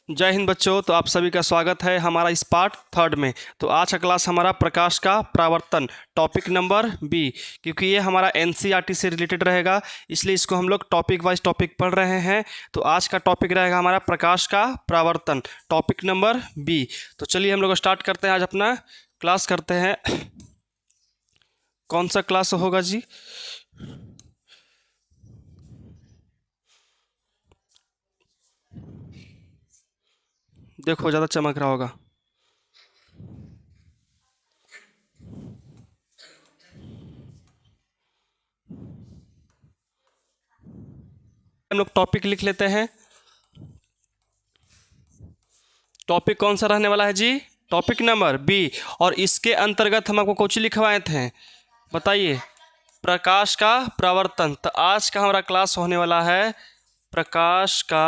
जय हिंद बच्चों। तो आप सभी का स्वागत है हमारा इस पार्ट थर्ड में। तो आज का क्लास हमारा प्रकाश का परावर्तन टॉपिक नंबर बी, क्योंकि ये हमारा एनसीईआरटी से रिलेटेड रहेगा, इसलिए इसको हम लोग टॉपिक वाइज टॉपिक पढ़ रहे हैं। तो आज का टॉपिक रहेगा हमारा प्रकाश का परावर्तन टॉपिक नंबर बी। तो चलिए हम लोग स्टार्ट करते हैं, आज अपना क्लास करते हैं। कौन सा क्लास होगा जी? देखो ज़्यादा चमक रहा होगा। हम लोग टॉपिक लिख लेते हैं। टॉपिक कौन सा रहने वाला है जी? Topic number B. और इसके अंतर्गत हम आपको कुछ लिखवाए थे, बताइए। प्रकाश का परावर्तन। तो आज का हमारा क्लास होने वाला है प्रकाश का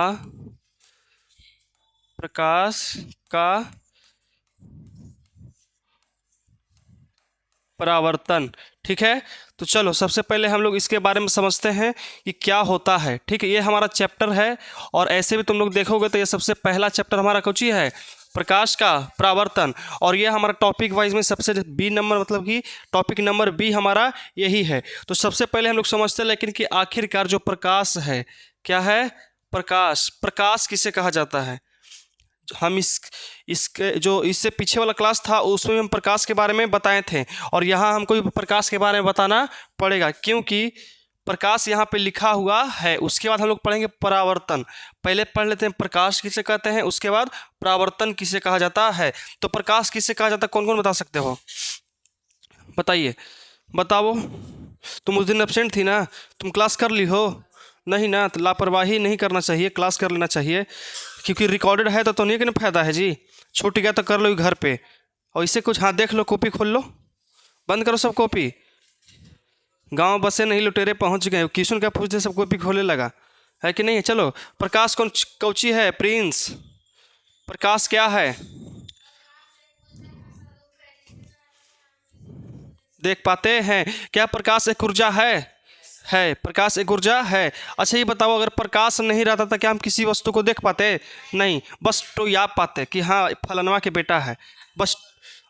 परावर्तन। ठीक है, तो चलो सबसे पहले हम लोग इसके बारे में समझते हैं कि क्या होता है। ठीक है, ये हमारा चैप्टर है, और ऐसे भी तुम लोग देखोगे तो ये सबसे पहला चैप्टर हमारा कौची है? प्रकाश का परावर्तन। और ये हमारा टॉपिक वाइज में सबसे बी नंबर, मतलब कि टॉपिक नंबर बी हमारा यही है। तो सबसे पहले हम लोग समझते हैं लेकिन कि आखिरकार जो प्रकाश है क्या है? प्रकाश किसे कहा जाता है? हम इसके जो इससे पीछे वाला क्लास था उसमें हम प्रकाश के बारे में बताए थे, और यहाँ हमको भी प्रकाश के बारे में बताना पड़ेगा, क्योंकि प्रकाश यहाँ पे लिखा हुआ है। उसके बाद हम लोग पढ़ेंगे परावर्तन। पहले पढ़ लेते हैं प्रकाश किसे कहते हैं, उसके बाद परावर्तन किसे कहा जाता है। तो प्रकाश किसे कहा जाता है, कौन कौन बता सकते हो? बताइए, बताओ। तुम उस दिन एब्सेंट थी ना, तुम क्लास कर ली हो? नहीं ना, तो लापरवाही नहीं करना चाहिए, क्लास कर लेना चाहिए, क्योंकि रिकॉर्डेड है तो नहीं, कि नहीं फायदा है जी। छूट गया तो कर लो घर पे, और इससे कुछ। हाँ देख लो, कॉपी खोल लो, बंद करो सब कॉपी। गांव बसे नहीं लुटेरे पहुंच गए, किशन का पूछते सब कॉपी खोलने लगा है कि नहीं? चलो, प्रकाश कौन कौची है? प्रिंस, प्रकाश क्या है? देख पाते हैं क्या? प्रकाश एक ऊर्जा है। प्रकाश एक ऊर्जा है। अच्छा ये बताओ, अगर प्रकाश नहीं रहता था क्या हम किसी वस्तु को देख पाते? नहीं, बस तो याद पाते कि हाँ फलनवा के बेटा है, बस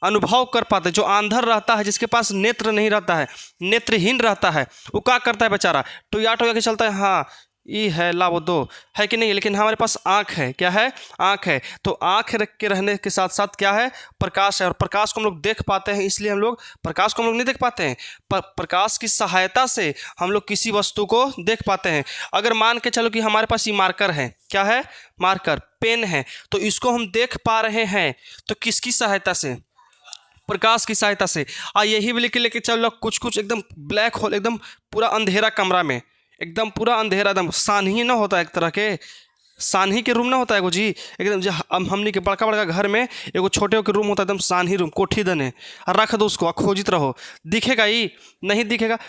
अनुभव कर पाते। जो आंधर रहता है, जिसके पास नेत्र नहीं रहता है, नेत्रहीन रहता है, वो क्या करता है बेचारा? टोया के चलता है, हाँ ई है ला वो दो, है कि नहीं? लेकिन हमारे पास आँख है। क्या है? आँख है। तो आँख रख के रहने के साथ साथ क्या है? प्रकाश है। और प्रकाश को हम लोग देख पाते हैं, इसलिए हम लोग प्रकाश को हम लोग नहीं देख पाते हैं, पर प्रकाश की सहायता से हम लोग किसी वस्तु को देख पाते हैं। अगर मान के चलो कि हमारे पास ये मार्कर है, क्या है? मार्कर, पेन है, तो इसको हम देख पा रहे हैं तो किसकी सहायता से? प्रकाश की सहायता से। यही भी लेके चलो, कुछ कुछ एकदम ब्लैक होल, एकदम पूरा अंधेरा कमरा में, एकदम पूरा अंधेरा, एकदम सानही ना होता है, एक तरह के सानही के रूम ना होता है एगो जी, एकदम जो हमने के बड़का बड़का घर में एगो छोटे के रूम होता है, एकदम सानही रूम, कोठी दने रख दो उसको, खोजित रहो, दिखेगा ही नहीं? दिखेगा।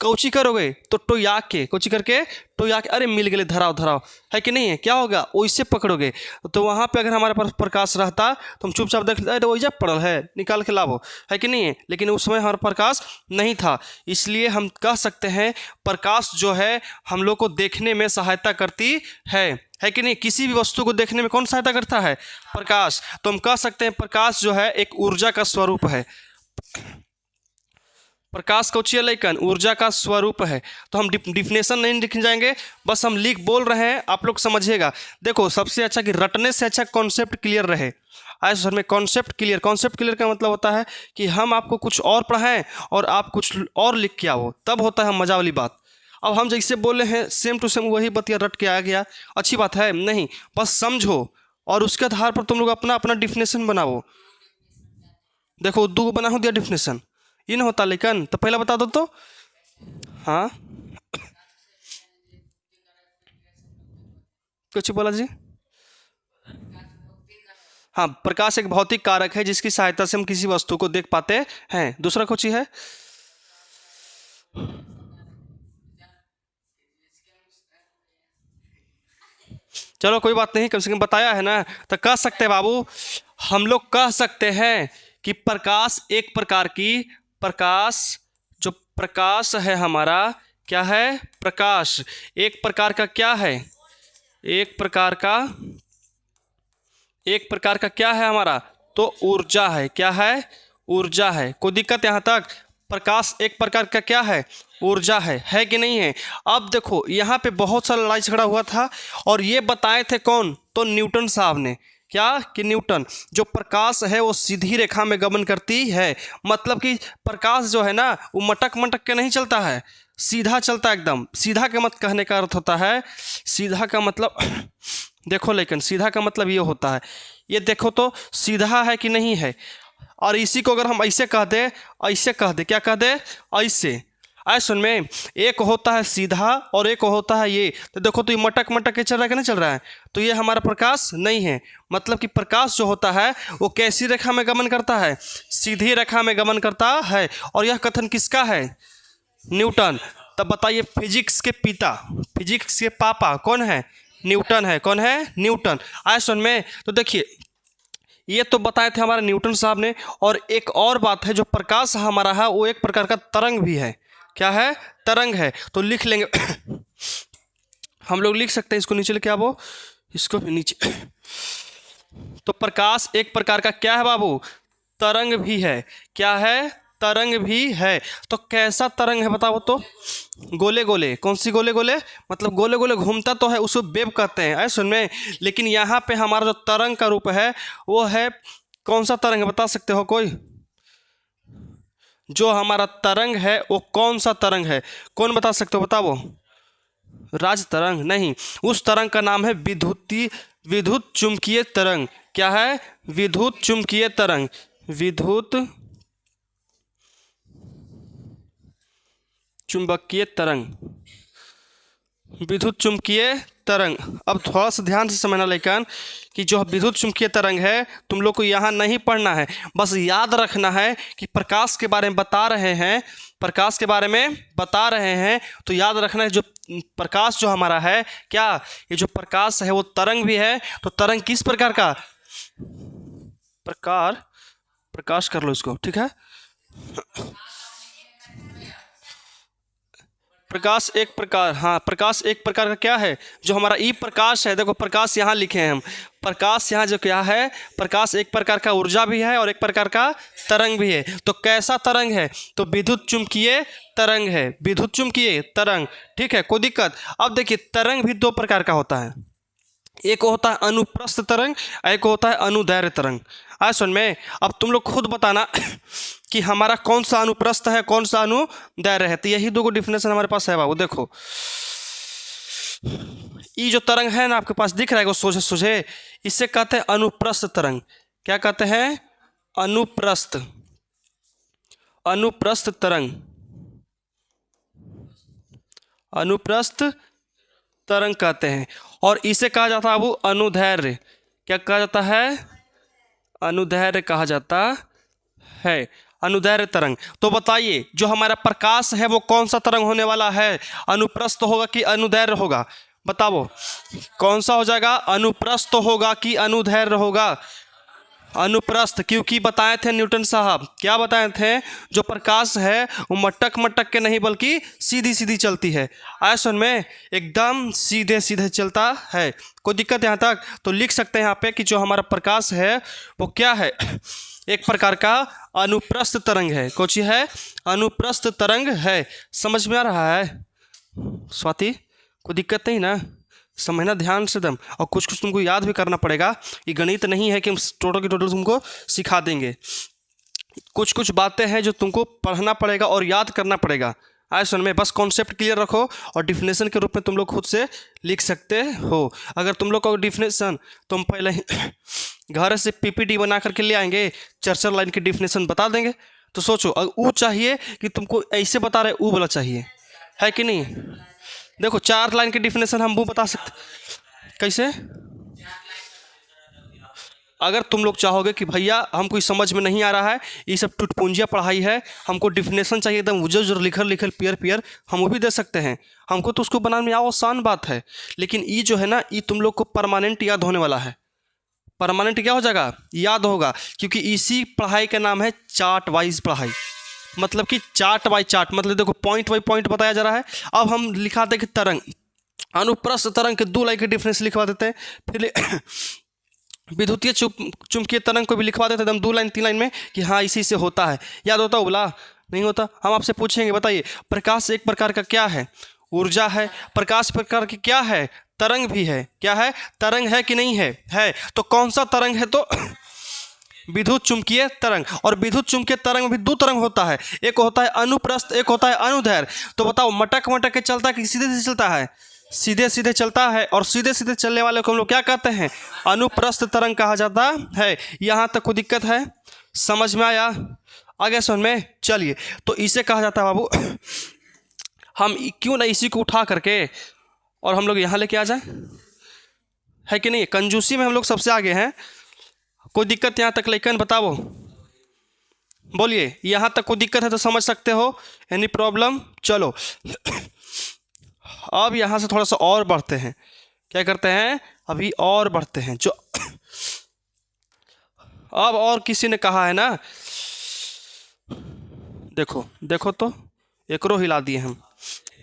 कौची करोगे? तो टोया के, कौची करके? टोया के, अरे मिल गए, धराओ धराओ, है कि नहीं है? क्या होगा? वैसे पकड़ोगे। तो वहाँ पे अगर हमारे पास प्रकाश रहता तो हम चुपचाप देख, अरे वही पड़ल है, निकाल के लाओ, है कि नहीं है? लेकिन उस समय हमारा प्रकाश नहीं था, इसलिए हम कह सकते हैं प्रकाश जो है हम लोग को देखने में सहायता करती है कि नहीं? किसी भी वस्तु को देखने में कौन सहायता करता है? प्रकाश। तो हम कह सकते हैं प्रकाश जो है एक ऊर्जा का स्वरूप है। प्रकाश कौची लेकिन ऊर्जा का स्वरूप है। तो हम डिफिनेशन नहीं लिख जाएंगे, बस हम लिख बोल रहे हैं, आप लोग समझिएगा। देखो सबसे अच्छा कि रटने से अच्छा कॉन्सेप्ट क्लियर रहे। आज सर में कॉन्सेप्ट क्लियर का मतलब होता है कि हम आपको कुछ और पढ़ाएं और आप कुछ और लिख के आओ, तब होता है मजा वाली बात। अब हम जैसे बोले हैं सेम टू सेम वही बतिया रट के आ गया, अच्छी बात है नहीं? बस समझो और उसके आधार पर तुम लोग अपना अपना डिफिनेशन बनाओ। देखो उर्दू को बना हो दिया डिफिनेशन, ये ना होता लेकिन, तो पहला बता दो तो। हाँ कुछ बोला जी? हाँ, प्रकाश एक भौतिक कारक है जिसकी सहायता से हम किसी वस्तु को देख पाते हैं। दूसरा कुछ है? चलो कोई बात नहीं, कम से कम बताया है ना, तो कह सकते हैं बाबू, हम लोग कह सकते हैं कि प्रकाश एक प्रकार की, प्रकाश जो प्रकाश है हमारा, क्या है? प्रकाश एक प्रकार का क्या है? एक प्रकार का एक प्रकार का क्या है हमारा, तो ऊर्जा है। क्या है, ऊर्जा है। कोई दिक्कत यहाँ तक? प्रकाश एक प्रकार का क्या है, ऊर्जा है कि नहीं है? अब देखो यहाँ पे बहुत सारा लड़ाई झगड़ा हुआ था और ये बताए थे कौन, तो न्यूटन साहब ने। क्या कि न्यूटन, जो प्रकाश है वो सीधी रेखा में गमन करती है। मतलब कि प्रकाश जो है ना वो मटक मटक के नहीं चलता है, सीधा चलता है एकदम। सीधा का मत कहने का अर्थ होता है, सीधा का मतलब देखो, लेकिन सीधा का मतलब ये होता है, ये देखो तो सीधा है कि नहीं है। और इसी को अगर हम ऐसे कह दे, ऐसे कह दे, क्या कह दे, ऐसे सुन में, एक होता है सीधा और एक होता है ये। तो देखो तो ये मटक मटक के चल रहा है कि नहीं चल रहा है, तो ये हमारा प्रकाश नहीं है। मतलब कि प्रकाश जो होता है वो कैसी रेखा में गमन करता है, सीधी रेखा में गमन करता है। और यह कथन किसका है, न्यूटन। तब बताइए फिजिक्स के पिता, फिजिक्स के पापा कौन है, न्यूटन है। कौन है, न्यूटन। सुन में, तो देखिए ये तो बताए थे हमारे न्यूटन साहब ने। और एक और बात है, जो प्रकाश हमारा है वो एक प्रकार का तरंग भी है। क्या है, तरंग है। तो लिख लेंगे हम लोग लिख सकते हैं इसको नीचे लेके आवो, इसको भी नीचे। तो प्रकाश एक प्रकार का क्या है बाबू, तरंग भी है। क्या है, तरंग भी है। तो कैसा तरंग है बताओ तो, गोले गोले। कौन सी गोले गोले, मतलब गोले गोले घूमता तो है, उसको वेव कहते हैं। ऐ सुन में, लेकिन यहाँ पे हमारा जो तरंग का रूप है वो है, कौन सा तरंग है बता सकते हो कोई? जो हमारा तरंग है वो कौन सा तरंग है, कौन बता सकते हो, बताओ। राज तरंग नहीं, उस तरंग का नाम है विद्युत चुंबकीय तरंग। क्या है, विद्युत चुंबकीय तरंग। विद्युत चुंबकीय तरंग, विद्युत चुंबकीय तरंग। अब थोड़ा सा ध्यान से समझना लेकिन, कि जो विद्युत चुंबकीय तरंग है तुम लोग को यहाँ नहीं पढ़ना है, बस याद रखना है कि प्रकाश के बारे में बता रहे हैं, प्रकाश के बारे में बता रहे हैं। तो याद रखना है, जो प्रकाश जो हमारा है, क्या ये जो प्रकाश है वो तरंग भी है। तो तरंग किस प्रकार का, प्रकाश कर लो इसको, ठीक है। प्रकाश एक प्रकार, हाँ प्रकाश एक प्रकार का क्या है, जो हमारा ई प्रकाश है। देखो प्रकाश यहाँ लिखे हैं हम, प्रकाश यहाँ जो क्या है, प्रकाश एक प्रकार का ऊर्जा भी है और एक प्रकार का तरंग भी है। तो कैसा तरंग है, तो विद्युत चुंबकीय तरंग है, विद्युत चुंबकीय तरंग। ठीक है, कोई दिक्कत? अब देखिए तरंग भी दो प्रकार का होता है, एक होता है अनुप्रस्थ तरंग, एक होता है अनुदैर्घ्य तरंग। सुन में, अब तुम लोग खुद बताना कि हमारा कौन सा अनुप्रस्थ है, कौन सा अनुदैर्घ्य है। तो यही दो डिफिनेशन हमारे पास है बाबू। देखो ये जो तरंग है ना आपके पास दिख रहा है सोझे सोझे, इससे कहते हैं अनुप्रस्थ तरंग। क्या कहते हैं, अनुप्रस्थ, अनुप्रस्थ तरंग, अनुप्रस्थ तरंग कहते हैं। और इसे कहा जाता है वो अनुदैर्घ्य। क्या कहा जाता है, अनुदैर्घ्य कहा जाता है, अनुदैर्घ्य तरंग। तो बताइए जो हमारा प्रकाश है वो कौन सा तरंग होने वाला है, अनुप्रस्थ होगा कि अनुदैर्घ्य होगा, बताओ कौन सा हो जाएगा, अनुप्रस्थ होगा कि अनुदैर्घ्य होगा? अनुप्रस्थ, क्योंकि बताए थे न्यूटन साहब, क्या बताए थे, जो प्रकाश है वो मटक मटक के नहीं बल्कि सीधी सीधी चलती है। सुन में, एकदम सीधे सीधे चलता है। कोई दिक्कत यहाँ तक? तो लिख सकते हैं यहाँ पे कि जो हमारा प्रकाश है वो क्या है, एक प्रकार का अनुप्रस्थ तरंग है। कौन है, अनुप्रस्थ तरंग है। समझ में आ रहा है स्वाति? कोई दिक्कत नहीं ना, समझना ध्यान से दम। और कुछ कुछ तुमको याद भी करना पड़ेगा, ये गणित नहीं है कि हम टोटल की टोटल तुमको सिखा देंगे। कुछ कुछ बातें हैं जो तुमको पढ़ना पड़ेगा और याद करना पड़ेगा। सुन में, बस कॉन्सेप्ट क्लियर रखो और डिफिनेशन के रूप में तुम लोग खुद से लिख सकते हो। अगर तुम लोग का डिफिनेशन तुम पहले ही घर से पीपीटी बना करके ले आएंगे, 4 लाइन की डिफिनेशन बता देंगे। तो सोचो, अगर ऊ चाहिए कि तुमको ऐसे बता रहे, ऊ वाला चाहिए, है कि नहीं? देखो 4 लाइन की डिफिनेशन हम वो बता सकते, कैसे? अगर तुम लोग चाहोगे कि भैया हमको समझ में नहीं आ रहा है, ये सब टुटपुंजिया पढ़ाई है, हमको डिफिनेशन चाहिए एकदम उजर लिखल लिखल पियर पियर, हम वो भी दे सकते हैं। हमको तो उसको बनाने में आसान बात है, लेकिन ये जो है ना, ये तुम लोग को परमानेंट याद होने वाला है। परमानेंट क्या हो जाएगा, याद होगा, क्योंकि इसी पढ़ाई का नाम है चार्ट वाइज पढ़ाई। मतलब कि चार्ट बाई चार्ट, मतलब देखो पॉइंट बाई पॉइंट बताया जा रहा है। अब हम लिखा दें कि तरंग, अनुप्रस्थ तरंग के 2 लाइन के डिफरेंस लिखवा देते हैं। फिर विद्युतीय चुंबकीय तरंग को भी लिखवा देते एकदम 2 लाइन 3 लाइन में कि हाँ इसी से होता है। याद होता बोला? नहीं होता। हम आपसे पूछेंगे, बताइए प्रकाश एक प्रकार का क्या है? ऊर्जा है। प्रकाश प्रकार की क्या है? तरंग भी है। क्या है? तरंग है कि नहीं है? है। तो कौन सा तरंग है? तो विद्युत चुंबकीय तरंग। और विद्युत चुंबकीय तरंग में भी 2 तरंग होता है, एक होता है अनुप्रस्थ, एक होता है अनुदैर्घ्य। तो बताओ मटक मटक के चलता है कि सीधे सीधे चलता है? सीधे सीधे चलता है। और सीधे सीधे चलने वाले को हम लोग क्या कहते हैं? अनुप्रस्थ तरंग कहा जाता है। यहाँ तक कोई दिक्कत है? समझ में आया? आगे समझ में? चलिए, तो इसे कहा जाता है बाबू हम क्यों ना इसी को उठा करके और हम लोग यहाँ लेके आ जाए, है कि नहीं? कंजूसी में हम लोग सबसे आगे हैं। कोई दिक्कत यहाँ तक लेकिन बताओ, बोलिए। यहाँ तक कोई दिक्कत है तो समझ सकते हो? Any problem? चलो अब यहाँ से थोड़ा सा और बढ़ते हैं। क्या करते हैं? अभी और बढ़ते हैं। जो अब और किसी ने कहा है ना, देखो देखो तो एकरो हिला दिए हम।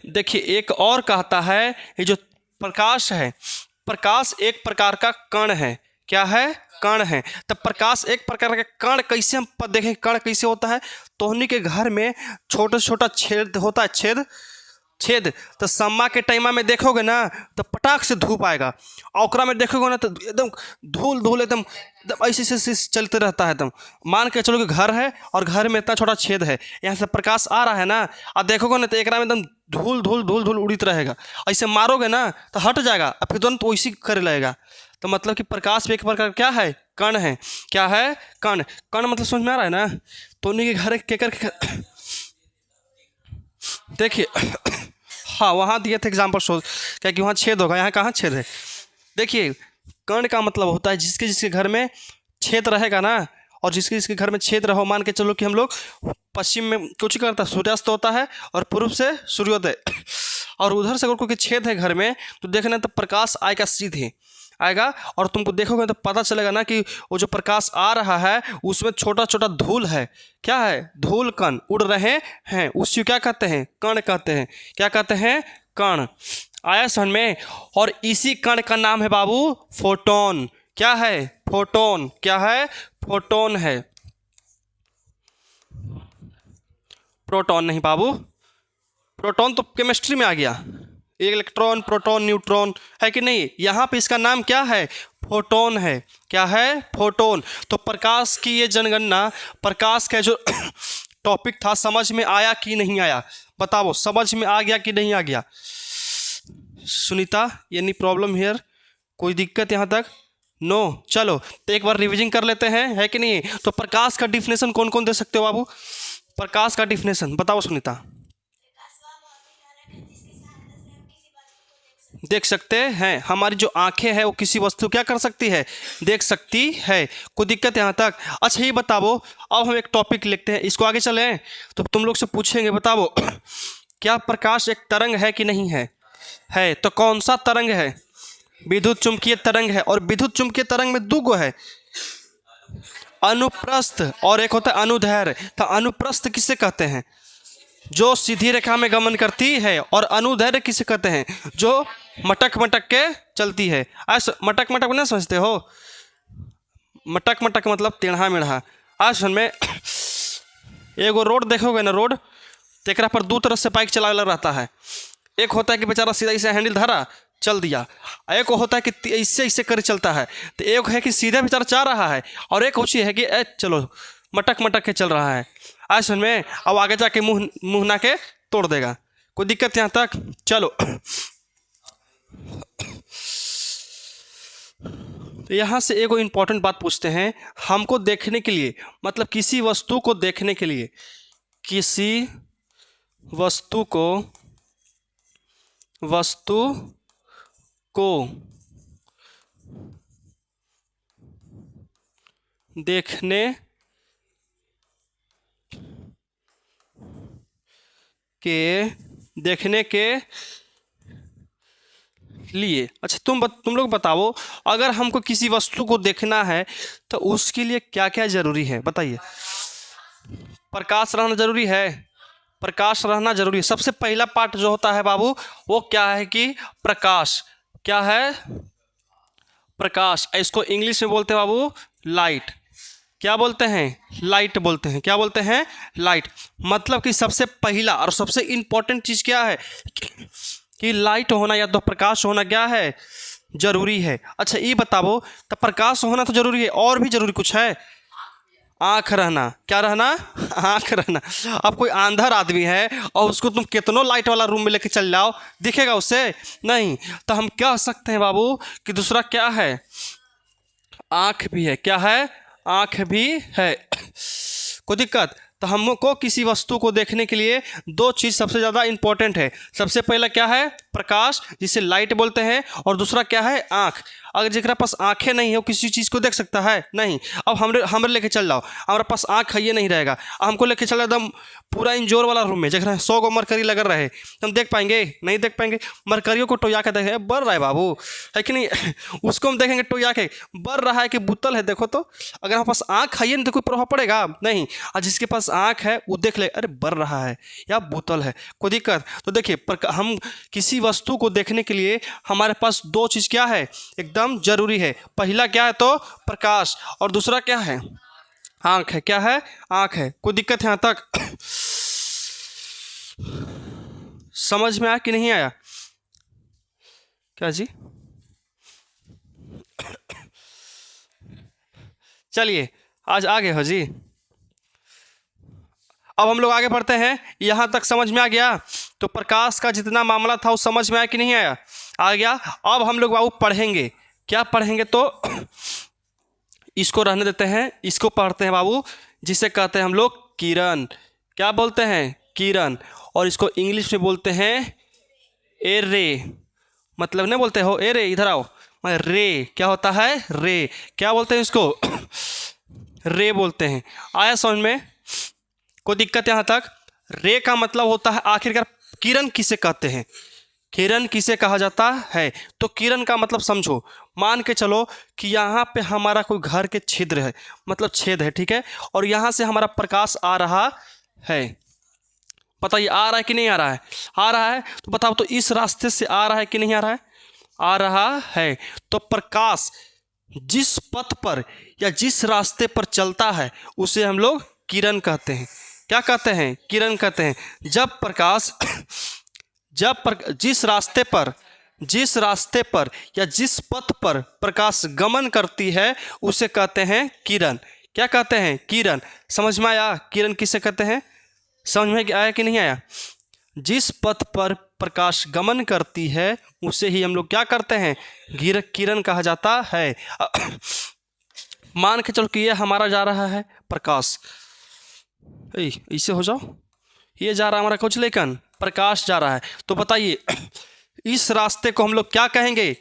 देखिए एक और कहता है, ये जो प्रकाश है, प्रकाश एक प्रकार का कण है। क्या है? कण है। तब प्रकाश एक प्रकार का कण कैसे हम देखें कण कैसे होता है? तो उन्हीं के घर में छोटा छोटा छेद होता है। छेद छेद तो सम्मा के टाइमा में देखोगे ना तो पटाख से धूप आएगा, और ओकरा में देखोगे ना तो एकदम धूल धूल एकदम ऐसे ऐसे चलते रहता है एकदम। मान के चलो कि घर है और घर में इतना छोटा छेद है, यहाँ से प्रकाश आ रहा है ना, और देखोगे ना तो एक में एकदम धूल धूल धूल धूल उड़ित रहेगा। ऐसे मारोगे ना तो हट जाएगा और फिर तुरंत वैसी करे लगेगा। तो मतलब कि प्रकाश भी एक प्रकार क्या है? कण है। क्या है? कण। कण मतलब समझ में आ रहा है ना? तो उन्हीं के घर के कर देखिए हाँ वहाँ दिए थे एग्जाम्पल सोच, क्या कि वहाँ छेद होगा, यहाँ कहाँ छेद है? देखिए कण का मतलब होता है जिसके जिसके घर में छेद रहेगा ना, और जिसके जिसके घर में छेद रहो, मान के चलो कि हम लोग पश्चिम में कुछ करता है, सूर्यास्त होता है और पूर्व से सूर्योदय, और उधर से अगर कोई छेद है घर में तो देखना तो प्रकाश आएगा, सीधे आएगा, और तुमको देखोगे तो पता चलेगा ना कि वो जो प्रकाश आ रहा है उसमें छोटा छोटा धूल है। क्या है? धूल कण उड़ रहे हैं, उसी क्या कहते हैं? कण कहते हैं। क्या कहते हैं? कण। आया समझ में? और इसी कण का नाम है बाबू फोटोन। क्या है? फोटोन। क्या है? फोटोन है, प्रोटॉन नहीं बाबू। प्रोटॉन तो केमिस्ट्री में आ गया, इलेक्ट्रॉन प्रोटॉन न्यूट्रॉन, है कि नहीं? यहाँ पे इसका नाम क्या है? फोटोन है। क्या है? फोटोन। तो प्रकाश की ये जनगणना, प्रकाश का जो टॉपिक था समझ में आया कि नहीं आया? बताओ समझ में आ गया कि नहीं आ गया? Sunita any problem here? कोई दिक्कत यहाँ तक? नो। चलो तो एक बार रिविजन कर लेते हैं, है कि नहीं? तो प्रकाश का डिफिनेशन कौन कौन दे सकते हो बाबू? प्रकाश का डिफिनेशन बताओ सुनीता। देख सकते हैं, हमारी जो आंखें हैं वो किसी वस्तु क्या कर सकती है? देख सकती है। कोई दिक्कत यहाँ तक? अच्छा ये बताओ, अब हम एक टॉपिक लिखते हैं, इसको आगे चलें तो तुम लोग से पूछेंगे, बताओ क्या प्रकाश एक तरंग है कि नहीं है? है। तो कौन सा तरंग है? विद्युत चुंबकीय तरंग है। और विद्युत चुंबकीय तरंग में 2 गो है, अनुप्रस्थ और एक होता है अनुदैर्घ्य। तो अनुप्रस्थ किसे कहते हैं? जो सीधी रेखा में गमन करती है। और अनुदैर्घ्य किसे कहते हैं? जो मटक मटक के चलती है। ऐसा मटक मटक नहीं समझते हो? मटक मटक मतलब टेढ़ा मेढ़ा। आज समझ में? एगो रोड देखोगे ना, रोड तो एक पर 2 तरफ से बाइक चला रहता है। एक होता है कि बेचारा सीधा इसे हैंडल धरा चल दिया, एक होता है कि इससे इससे कर चलता है। तो एक है कि सीधा बेचारा जा रहा है, और एक होची है कि चलो मटक मटक के चल रहा है। आज समझ में? अब आगे जाके मुंह ना के तोड़ देगा। कोई दिक्कत यहाँ तक? चलो तो यहाँ से एगो इम्पोर्टेंट बात पूछते हैं। हमको देखने के लिए, मतलब किसी वस्तु को देखने के लिए, किसी वस्तु को देखने के लिए, अच्छा तुम लोग बताओ, अगर हमको किसी वस्तु को देखना है तो उसके लिए क्या क्या जरूरी है? बताइए। प्रकाश रहना जरूरी है। प्रकाश रहना जरूरी है। सबसे पहला पार्ट जो होता है बाबू वो क्या है कि प्रकाश। क्या है? प्रकाश, इसको इंग्लिश में बोलते हैं बाबू लाइट। क्या बोलते हैं? लाइट बोलते हैं। क्या बोलते हैं? लाइट। मतलब कि सबसे पहला और सबसे इंपॉर्टेंट चीज़ क्या है कि लाइट होना या तो प्रकाश होना क्या है? जरूरी है। अच्छा ये बताओ, तो प्रकाश होना तो जरूरी है, और भी जरूरी कुछ है? आँख रहना। क्या रहना? आँख रहना। अब कोई अंधर आदमी है और उसको तुम कितनों लाइट वाला रूम में लेके चल जाओ, दिखेगा उससे? नहीं। तो हम कह सकते हैं बाबू कि दूसरा क्या है? आँख भी है। क्या है? आँख भी है। कोई दिक्कत? तो हमको किसी वस्तु को देखने के लिए दो चीज़ सबसे ज़्यादा इंपॉर्टेंट है। सबसे पहला क्या है? प्रकाश, जिसे लाइट बोलते हैं, और दूसरा क्या है? आँख। अगर जिसके पास आंखें नहीं है वो किसी चीज़ को देख सकता है? नहीं। अब हमरे लेके चल जाओ, हमारे पास आँख है ये नहीं रहेगा, हमको लेके चल एकदम पूरा इंजोर वाला रूम में, जगह 100 गो मरकरी लग रहे हैं, हम देख पाएंगे? नहीं देख पाएंगे। मरकरियों को टोया के देखे, बढ़ रहा है बाबू, है कि नहीं? उसको हम देखेंगे टोया के, बढ़ रहा है कि बुतल है, देखो तो। अगर हमारे पास आँख है नहीं तो कोई प्रभाव पड़ेगा? नहीं। और जिसके पास आँख है वो देख ले, अरे बढ़ रहा है या बोतल है, कोई दिक्कत? तो देखिए, हम किसी वस्तु को देखने के लिए हमारे पास दो चीज़ क्या है? एकदम जरूरी है। पहला क्या है? तो प्रकाश, और दूसरा क्या है? आँख है। क्या है? आँख है। कोई दिक्कत है यहाँ तक? समझ में आया कि नहीं आया? क्या जी? चलिए आज आगे हो जी। अब हम लोग आगे बढ़ते हैं। यहाँ तक समझ में आ गया? तो प्रकाश का जितना मामला था वो समझ में आया कि नहीं आया? आ गया। अब हम लोग बाबू पढ़ेंगे। क्या पढ़ेंगे? तो इसको रहने देते हैं, इसको पढ़ते हैं बाबू, जिसे कहते हैं हम लोग किरण। क्या बोलते हैं? किरण। और इसको इंग्लिश में बोलते हैं ए रे। मतलब नहीं बोलते हो ए रे, इधर आओ, रे। क्या होता है? रे। क्या बोलते हैं इसको? रे बोलते हैं। आया समझ में? कोई दिक्कत यहाँ तक? रे का मतलब होता है आखिरकार किरण किसे कहते हैं? किरण किसे कहा जाता है? तो किरण का मतलब समझो, मान के चलो कि यहाँ पे हमारा कोई घर के छिद्र है, मतलब छेद है, ठीक है, और यहाँ से हमारा प्रकाश आ रहा है। बताइए आ रहा है कि नहीं आ रहा है? आ रहा है। तो बताओ तो इस रास्ते से आ रहा है कि नहीं आ रहा है? आ रहा है। तो प्रकाश जिस पथ पर या जिस रास्ते पर चलता है उसे हम लोग किरण कहते हैं। क्या कहते हैं? किरण कहते हैं। जब प्रकाश जिस रास्ते पर या जिस पथ पर प्रकाश गमन करती है उसे कहते हैं किरण। क्या कहते हैं? किरण। समझ में आया? किरण किसे कहते हैं? समझ में आया कि नहीं आया? जिस पथ पर प्रकाश गमन करती है उसे ही हम लोग क्या करते हैं? किरण कहा जाता है। मान के चलो कि ये हमारा जा रहा है प्रकाश, ऐसे हो जाओ, ये जा रहा है हमारा कुछ, लेकिन प्रकाश जा रहा है। तो बताइए इस रास्ते को हम लोग क्या कहेंगे?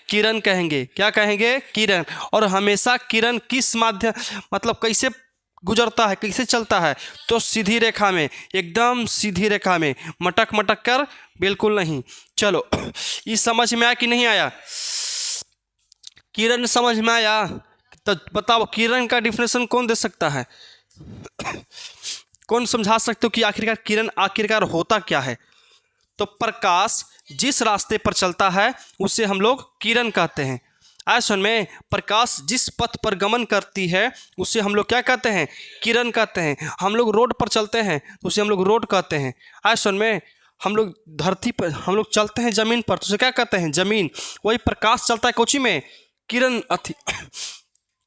किरण कहेंगे। क्या कहेंगे? किरण। और हमेशा किरण किस माध्यम, मतलब कैसे गुजरता है, कैसे चलता है? तो सीधी रेखा में, एकदम सीधी रेखा में, मटक मटक कर बिल्कुल नहीं। चलो ये समझ में आया कि नहीं आया? किरण समझ में आया? तो बताओ किरण का डिफिनेशन कौन दे सकता है? कौन समझा सकते हो कि आखिरकार किरण आखिरकार होता क्या है? तो प्रकाश जिस रास्ते पर चलता है उसे हम लोग किरण कहते हैं। ऐसा में प्रकाश जिस पथ पर गमन करती है उसे हम लोग क्या कहते हैं? किरण कहते हैं। हम लोग रोड पर चलते हैं तो उसे हम लोग रोड कहते हैं। ऐसा में हम लोग धरती पर, हम लोग चलते हैं ज़मीन पर तो उसे क्या कहते हैं? ज़मीन। वही प्रकाश चलता है कोची में, किरण।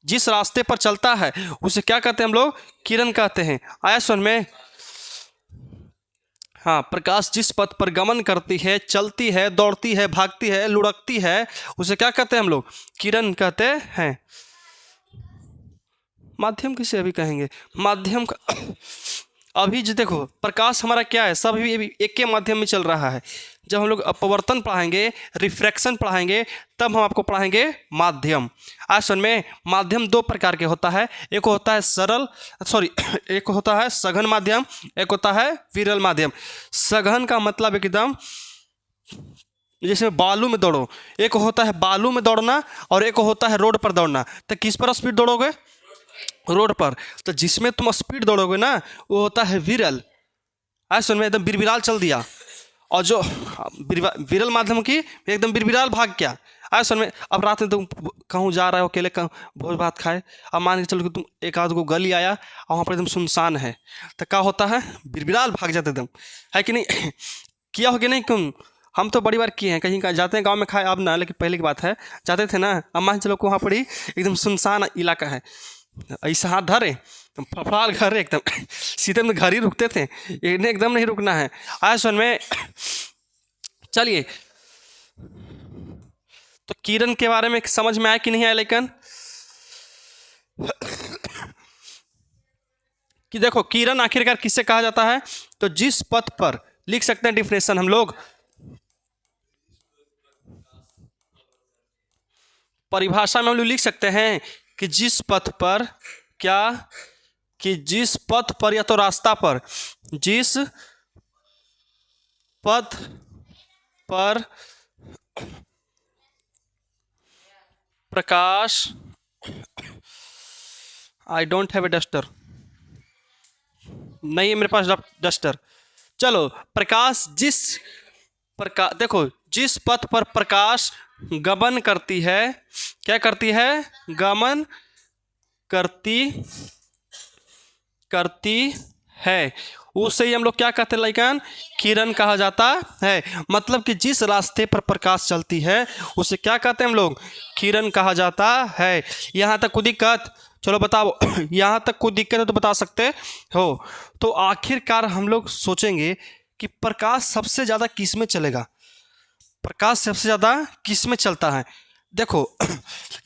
जिस रास्ते पर चलता है उसे क्या कहते हैं हम लोग? किरण कहते हैं। आया समझ में? हाँ, प्रकाश जिस पथ पर गमन करती है, चलती है, दौड़ती है, भागती है, लुढ़कती है, उसे क्या कहते हैं हम लोग? किरण कहते हैं। माध्यम किसे अभी कहेंगे? माध्यम का अभी जो देखो प्रकाश हमारा क्या है, सब भी एक के माध्यम में चल रहा है। जब हम लोग अपवर्तन पढ़ाएंगे, रिफ्रैक्शन पढ़ाएंगे, तब हम आपको पढ़ाएंगे माध्यम। आसन में माध्यम दो प्रकार के होता है, एक होता है एक होता है सघन माध्यम, एक होता है विरल माध्यम। सघन का मतलब एकदम जैसे बालू में दौड़ो, एक होता है बालू में दौड़ना और एक होता है रोड पर दौड़ना। तो किस पर स्पीड दौड़ोगे? रोड पर। तो जिसमें तुम स्पीड दौड़ोगे ना वो होता है विरल। ऐसा में एकदम बिरबिराल चल दिया, और जो विरल माध्यम की एकदम बिरबिराल भाग गया। आज सुन में, अब रात में तुम कहूँ जा रहे हो अकेले, कहूँ भोज भात खाए, अब मान के चलो कि तुम एक आध को गली आया और वहाँ पर एकदम सुनसान है, तो क्या होता है, बिरबिराल भाग जाते एकदम, है कि नहीं? किया हो कि नहीं तुम? हम तो बड़ी बार किए हैं, कहीं जाते हैं गांव में खाए, अब ना, लेकिन पहले की बात है, जाते थे ना, अब मान चलो को वहाँ पर ही एकदम सुनसान इलाका है, ऐसा हाथ धरे फड़फड़ाल घर एकदम सीधे में घर ही रुकते थे, इन्हें एकदम नहीं रुकना है। आज सुन में, चलिए, तो किरण के बारे में समझ में आया कि नहीं आया? लेकिन कि देखो किरण आखिरकार किससे कहा जाता है, तो जिस पथ पर, लिख सकते हैं डिफिनेशन हम लोग, परिभाषा में हम लोग लिख सकते हैं कि जिस पथ पर, क्या, कि जिस पथ पर या तो रास्ता पर, जिस पथ पर प्रकाश, I don't have a duster, नहीं है मेरे पास डस्टर, चलो, प्रकाश जिस प्रकाश, देखो जिस पथ पर प्रकाश गमन करती है, क्या करती है, गमन करती है, उससे ही हम लोग क्या कहते हैं लाइकन, किरण कहा जाता है। मतलब कि जिस रास्ते पर प्रकाश चलती है उसे क्या कहते हैं हम लोग, किरण कहा जाता है। यहाँ तक कोई दिक्कत? चलो बताओ यहाँ तक कोई दिक्कत है तो बता सकते हो। तो आखिरकार हम लोग सोचेंगे कि प्रकाश सबसे ज़्यादा किस में चलेगा, प्रकाश सबसे ज़्यादा किस में चलता है। देखो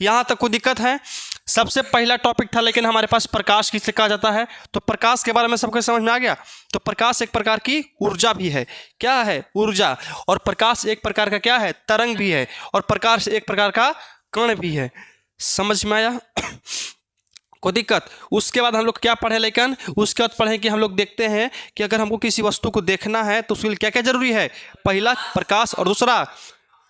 यहाँ तक कोई दिक्कत है? सबसे पहला टॉपिक था, लेकिन हमारे पास प्रकाश किसे कहा जाता है, तो प्रकाश के बारे में सबको समझ में आ गया। तो प्रकाश एक प्रकार की ऊर्जा भी है, क्या है, ऊर्जा, और प्रकाश एक प्रकार का क्या है, तरंग भी है, और प्रकाश एक प्रकार का कण भी है। समझ में आया? कोई दिक्कत? उसके बाद हम लोग क्या पढ़े, लेकिन उसके बाद पढ़े कि हम लोग देखते हैं कि अगर हमको किसी वस्तु को देखना है तो उसके लिए क्या क्या जरूरी है, पहला प्रकाश और दूसरा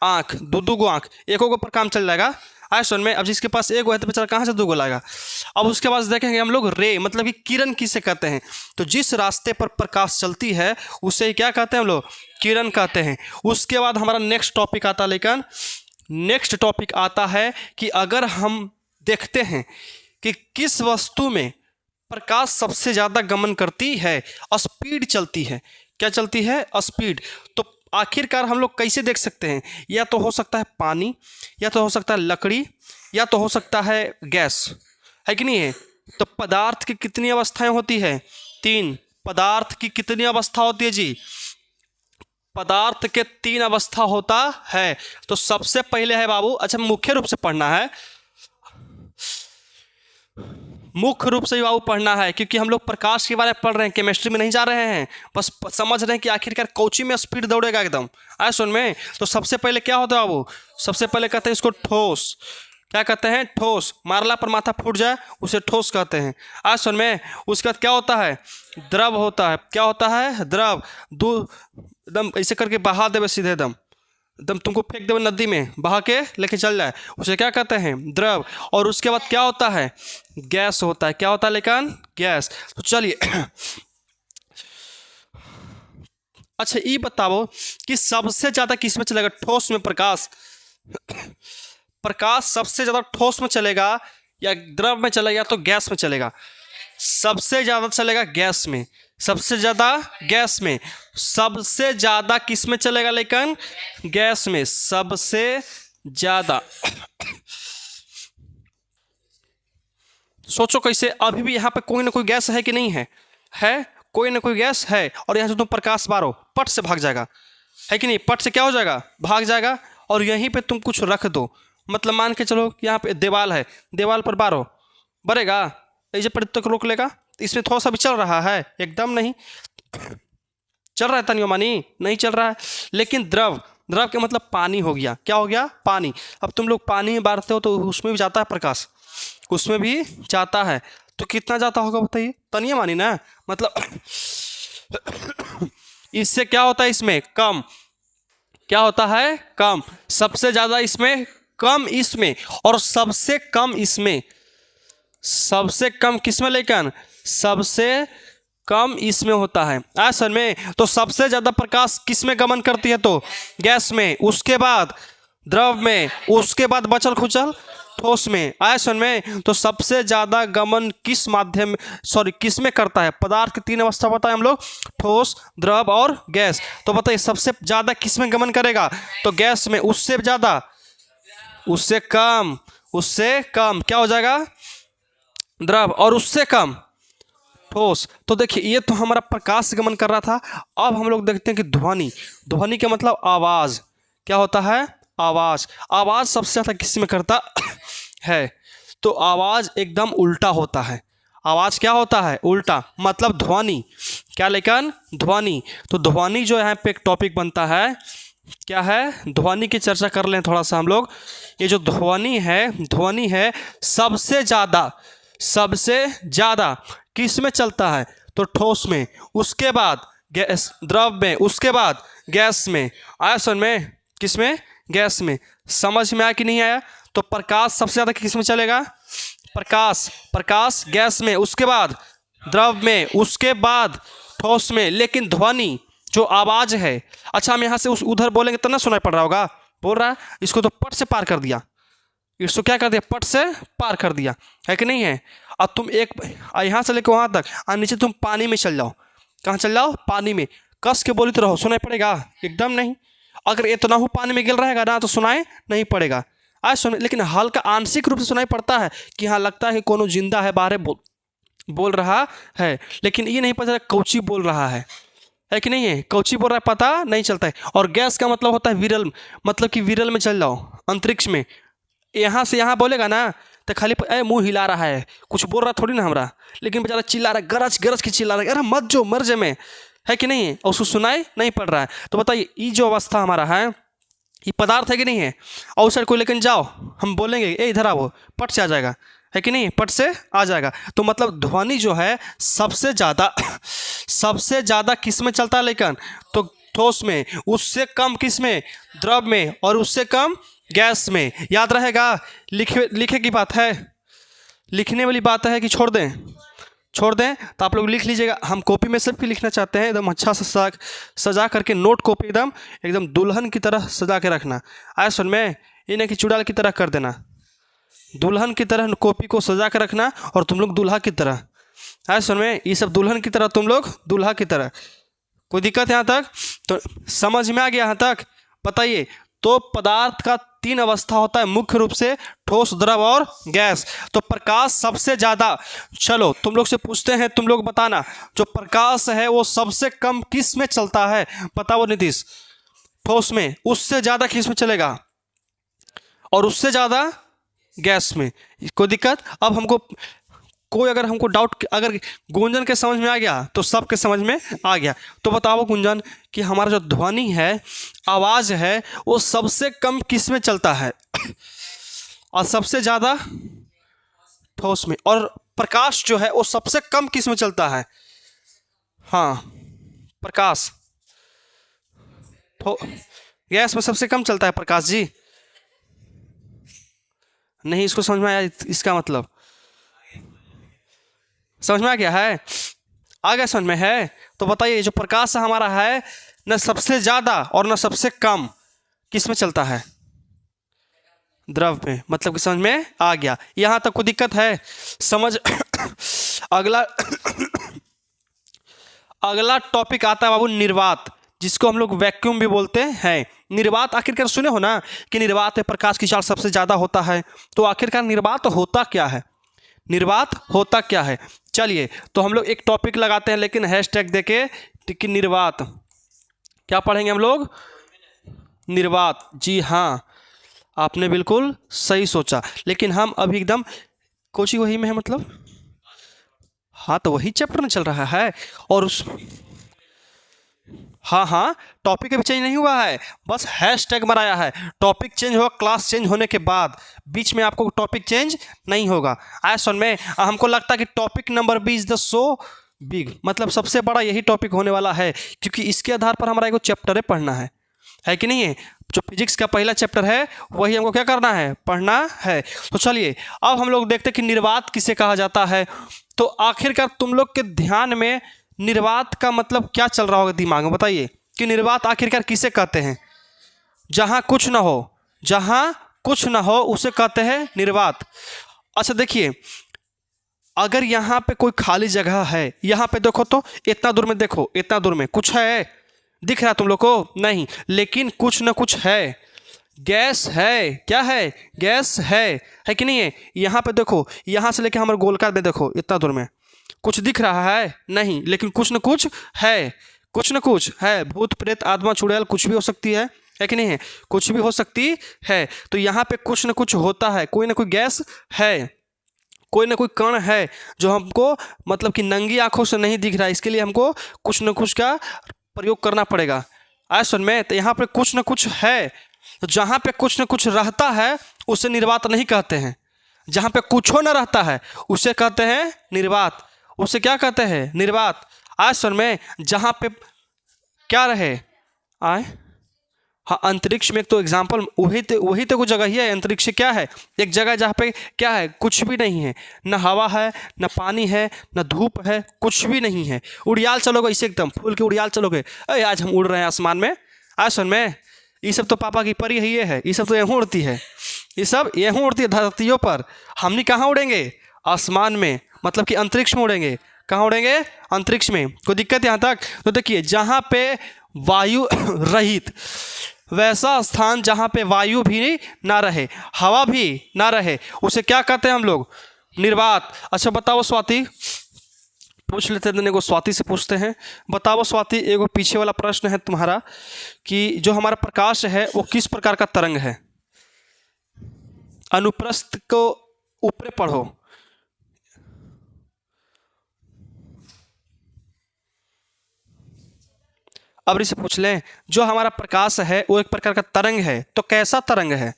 आँख, दो गो आँख, एकों पर काम चल जाएगा। आए सुन में, अब जिसके पास एक गो है तो बेचारा कहाँ से दो गो लाएगा। अब उसके बाद देखेंगे हम लोग रे, मतलब कि किरण किसे कहते हैं, तो जिस रास्ते पर प्रकाश चलती है उसे ही क्या कहते हैं हम लोग, किरण कहते हैं। उसके बाद हमारा नेक्स्ट टॉपिक आता है, लेकिन नेक्स्ट टॉपिक आता है कि अगर हम देखते हैं कि किस वस्तु में प्रकाश सबसे ज़्यादा गमन करती है, स्पीड चलती है, क्या चलती है, स्पीड, तो आखिरकार हम लोग कैसे देख सकते हैं, या तो हो सकता है पानी, या तो हो सकता है लकड़ी, या तो हो सकता है गैस, है कि नहीं है। तो पदार्थ की कितनी अवस्थाएं होती है, 3। पदार्थ की कितनी अवस्था होती है जी, पदार्थ के 3 अवस्था होता है। तो सबसे पहले है बाबू, अच्छा मुख्य रूप से पढ़ना है, मुख्य रूप से ही बाबू पढ़ना है, क्योंकि हम लोग प्रकाश के बारे में पढ़ रहे हैं, केमिस्ट्री में नहीं जा रहे हैं, बस समझ रहे हैं कि आखिरकार कौची में स्पीड दौड़ेगा एकदम। आए सुन में, तो सबसे पहले क्या होता है बाबू, सबसे पहले कहते हैं इसको ठोस, क्या कहते हैं, ठोस, मारला पर माथा फूट जाए उसे ठोस कहते हैं। आज सुन में, उसके बाद क्या होता है, द्रव होता है, क्या होता है, द्रव, दूध एकदम ऐसे करके बहा देवे सीधे एकदम तुमको फेंक देवे नदी में, बहा के लेके चल जाए, उसे क्या कहते हैं, द्रव। और उसके बाद क्या होता है, गैस होता है, क्या होता है लेकिन, गैस। तो चलिए अच्छा ये बताओ कि सबसे ज़्यादा किस में चलेगा, ठोस में प्रकाश प्रकाश सबसे ज़्यादा ठोस में चलेगा या द्रव में चलेगा, तो गैस में चलेगा। सबसे ज़्यादा चलेगा गैस में, सबसे ज़्यादा गैस में, सबसे ज़्यादा किस में चलेगा, लेकिन गैस में सबसे ज़्यादा। सोचो कैसे, अभी भी यहाँ पे कोई ना कोई गैस है कि नहीं है, है कोई ना कोई गैस है, और यहाँ से तुम प्रकाश बारो पट से भाग जाएगा, है कि नहीं, पट से क्या हो जाएगा, भाग जाएगा। और यहीं पे तुम कुछ रख दो, मतलब मान के चलो यहाँ पे दीवार है, दीवार पर बारो बढ़ेगा, ऐसे पर तक रोक लेगा। इसमें थोड़ा सा भी चल रहा है, एकदम नहीं चल रहा है, तनियो मानी नहीं चल रहा है। लेकिन द्रव, द्रव के मतलब पानी हो गया, क्या हो गया, पानी। अब तुम लोग पानी में बारते हो तो उसमें भी जाता है प्रकाश, उसमें भी जाता है, तो कितना जाता होगा बताइए, तनियो मानी ना, मतलब इससे क्या होता है, इसमें कम, क्या होता है, कम। सबसे ज़्यादा इसमें, कम इसमें, और सबसे कम इसमें, सबसे कम किसमें, लेकिन सबसे कम इसमें होता है। सर में, तो सबसे ज़्यादा प्रकाश किसमें गमन करती है, तो गैस में। उसके बाद द्रव में, उसके बाद बचल खुचल ठोस में। आया समझ में? तो सबसे ज़्यादा गमन किस माध्यम, सॉरी किस में करता है? पदार्थ की 3 अवस्था बताए हम लोग, ठोस, द्रव और गैस। तो बताइए सबसे ज़्यादा किस में गमन करेगा? तो गैस में। उससे ज़्यादा, उससे कम, उससे कम क्या हो जाएगा? द्रव। और उससे कम ठोस। तो देखिए ये तो हमारा प्रकाश गमन कर रहा था। अब हम लोग देखते हैं कि ध्वनि। ध्वनि का मतलब आवाज़। क्या होता है? आवाज़। आवाज़ सबसे ज़्यादा किस में करता है? तो आवाज़ एकदम उल्टा होता है। आवाज़ क्या होता है? उल्टा। मतलब ध्वनि। क्या लेकिन? ध्वनि। तो ध्वनि जो यहाँ पे एक टॉपिक बनता है, क्या है? ध्वनि की चर्चा कर लें थोड़ा सा हम लोग। ये जो ध्वनि है, ध्वनि है सबसे ज़्यादा, सबसे ज़्यादा किस में चलता है? तो ठोस में, उसके बाद गैस, द्रव में, उसके बाद गैस में। आया समझ में? किस में? गैस में। समझ में आया कि नहीं आया? तो प्रकाश सबसे ज़्यादा किस में चलेगा? प्रकाश। प्रकाश गैस में, उसके बाद द्रव में, उसके बाद ठोस में। लेकिन ध्वनि जो आवाज़ है, अच्छा हम यहाँ से उस उधर बोलेंगे तो ना सुनाई पड़ रहा होगा? बोल रहा है इसको तो पट से पार कर दिया, इसको क्या कर दिया? पट से पार कर दिया, है कि नहीं है? अब तुम एक यहाँ से लेकर वहाँ तक और नीचे तुम पानी में चल जाओ। कहाँ चल जाओ? पानी में। कस के बोली तो रहो, सुनाई पड़ेगा? एकदम नहीं। अगर इतना ही पानी में गिर रहेगा ना तो सुनाई नहीं पड़ेगा। आज सुन, लेकिन हल्का आंशिक रूप से सुनाई पड़ता है कि हाँ लगता है कि कोनो जिंदा है बाहर बोल रहा है, लेकिन ये नहीं पता कौची बोल रहा है कि नहीं है? कौची बोल रहा है पता नहीं चलता है। और गैस का मतलब होता है विरल, मतलब कि विरल में चल जाओ, अंतरिक्ष में। यहाँ से यहाँ बोलेगा ना तो खाली मुंह हिला रहा है, कुछ बोल रहा थोड़ी ना हमरा, लेकिन बेचारा चिल्ला रहा है, गरज गरज के चिल्ला रहा है, अरे मत जो मर जे में, है कि नहीं है? और उसको सुनाई नहीं पड़ रहा है। तो बताइए ये जो अवस्था हमारा है, ये पदार्थ है कि नहीं है? और साइड कोई लेकिन जाओ, हम बोलेंगे ए इधर आओ, पट से आ जाएगा, है कि नहीं? पट से आ जाएगा। तो मतलब ध्वनि जो है सबसे ज़्यादा सबसे ज़्यादा किस में चलता है? लेकिन तो ठोस में, उससे कम किस में? द्रव में, और उससे कम गैस में। याद रहेगा? लिखे की बात है, लिखने वाली बात है कि छोड़ दें? छोड़ दें तो आप लोग लिख लीजिएगा। हम कॉपी में सब भी लिखना चाहते हैं, एकदम अच्छा सा सजा करके, नोट कॉपी एकदम एकदम दुल्हन की तरह सजा के रखना। आए सुन में, ये नहीं कि चुड़ैल की तरह कर देना, दुल्हन की तरह कॉपी को सजा कर रखना और तुम लोग दूल्हा की तरह। आए सुन में, ये सब दुल्हन की तरह, तुम लोग दूल्हा की तरह। कोई दिक्कत यहाँ तक? तो समझ में आ गया यहाँ तक? बताइए। तो पदार्थ का 3 अवस्था होता है मुख्य रूप से, ठोस, द्रव और गैस। तो प्रकाश सबसे ज़्यादा, चलो तुम लोग से पूछते हैं, तुम लोग बताना, जो प्रकाश है वो सबसे कम किस में चलता है? बताओ नीतीश। ठोस में। उससे ज़्यादा किस में चलेगा? और उससे ज़्यादा गैस में। कोई दिक्कत? अब हमको कोई अगर हमको डाउट, अगर गुंजन के समझ में आ गया तो सबके समझ में आ गया। तो बताओ गुंजन कि हमारा जो ध्वनि है, आवाज़ है, वो सबसे कम किस में चलता है और सबसे ज़्यादा ठोस में, और प्रकाश जो है वो सबसे कम किस में चलता है? हाँ प्रकाश गैस में सबसे कम चलता है प्रकाश जी। नहीं, इसको समझ में आया? इसका मतलब समझ में आ गया है? आ गया समझ में है? तो बताइए जो प्रकाश हमारा है, न सबसे ज़्यादा और न सबसे कम किस में चलता है? द्रव में। मतलब कि समझ में आ गया? यहाँ तक कोई दिक्कत है? समझ अगला अगला टॉपिक आता है बाबू निर्वात, जिसको हम लोग वैक्यूम भी बोलते हैं। निर्वात आखिरकार सुने हो ना कि निर्वात में प्रकाश की चाल सबसे ज़्यादा होता है। तो आखिरकार निर्वात होता क्या है? निर्वात होता क्या है? चलिए तो हम लोग एक टॉपिक लगाते हैं, लेकिन हैशटैग देके कि निर्वात। क्या पढ़ेंगे हम लोग? निर्वात। जी हाँ, आपने बिल्कुल सही सोचा। लेकिन हम अभी एकदम कोची वही में है, मतलब हाँ तो वही चैप्टर में चल रहा है। और उस हाँ टॉपिक अभी चेंज नहीं हुआ है, बस हैशटैग बनाया है। टॉपिक चेंज होगा क्लास चेंज होने के बाद, बीच में आपको टॉपिक चेंज नहीं होगा। आया सुन में? हमको लगता है कि topic number 20 the so big, मतलब सबसे बड़ा यही टॉपिक होने वाला है, क्योंकि इसके आधार पर हमारा एक चैप्टर पढ़ना है कि नहीं है? जो फिजिक्स का पहला चैप्टर है वही हमको क्या करना है? पढ़ना है। तो चलिए अब हम लोग देखते हैं कि निर्वात किसे कहा जाता है। तो आखिरकार तुम लोग के ध्यान में निर्वात का मतलब क्या चल रहा होगा दिमाग में? बताइए कि निर्वात आखिरकार किसे कहते हैं? जहाँ कुछ ना हो, जहाँ कुछ ना हो उसे कहते हैं निर्वात। अच्छा देखिए, अगर यहाँ पे कोई खाली जगह है, यहाँ पे देखो तो इतना दूर में देखो, इतना दूर में कुछ है दिख रहा तुम लोग को? नहीं, लेकिन कुछ ना कुछ है, गैस है। क्या है? गैस है कि नहीं है? यहाँ पे देखो, यहाँ से लेके हमारे गोलका में देखो, इतना दूर में कुछ दिख रहा है? नहीं, लेकिन कुछ न कुछ है, कुछ न कुछ है। भूत प्रेत आत्मा चुड़ैल कुछ भी हो सकती है कि नहीं है? कुछ भी हो सकती है। तो यहाँ पे कुछ न कुछ होता है, कोई ना कोई गैस है, कोई ना कोई कण है जो हमको मतलब कि नंगी आंखों से नहीं दिख रहा है, इसके लिए हमको कुछ न कुछ का प्रयोग करना पड़ेगा। आज सुन में, तो यहाँ पे कुछ न कुछ है, तो जहाँ पे कुछ न कुछ रहता है उसे निर्वात नहीं कहते हैं। जहाँ पे कुछ न रहता है उसे कहते हैं निर्वात। उसे क्या कहते हैं? निर्वात। आज सुन में, जहाँ पे क्या रहे आए, हाँ अंतरिक्ष में एक तो एग्जाम्पल, वही तो कोई जगह ही है। अंतरिक्ष क्या है? एक जगह जहाँ पे क्या है? कुछ भी नहीं है, न हवा है, न पानी है, न धूप है, कुछ भी नहीं है। उड़ियाल चलोगे ऐसे एकदम फूल के उड़ियाल चलोगे, अरे आज हम उड़ रहे हैं आसमान में। आज सुन में, ये सब तो पापा की परी ही है, ये सब तो यहीं उड़ती है, ये सब यहीं उड़ती है धरतियों पर। हमने कहाँ उड़ेंगे? आसमान में, मतलब कि अंतरिक्ष में उड़ेंगे। कहाँ उड़ेंगे? अंतरिक्ष में। कोई दिक्कत यहाँ तक? तो देखिए, जहाँ पे वायु रहित, वैसा स्थान जहाँ पे वायु भी ना रहे, हवा भी ना रहे, उसे क्या कहते हैं हम लोग? निर्वात। अच्छा बताओ स्वाति, पूछ लेते हैं, एगो स्वाति से पूछते हैं। बताओ स्वाति, एगो पीछे वाला प्रश्न है तुम्हारा कि जो हमारा प्रकाश है वो किस प्रकार का तरंग है? अनुप्रस्थ को ऊपर पढ़ो। अब इसे पूछ लें, जो हमारा प्रकाश है वो एक प्रकार का तरंग है, तो कैसा तरंग है?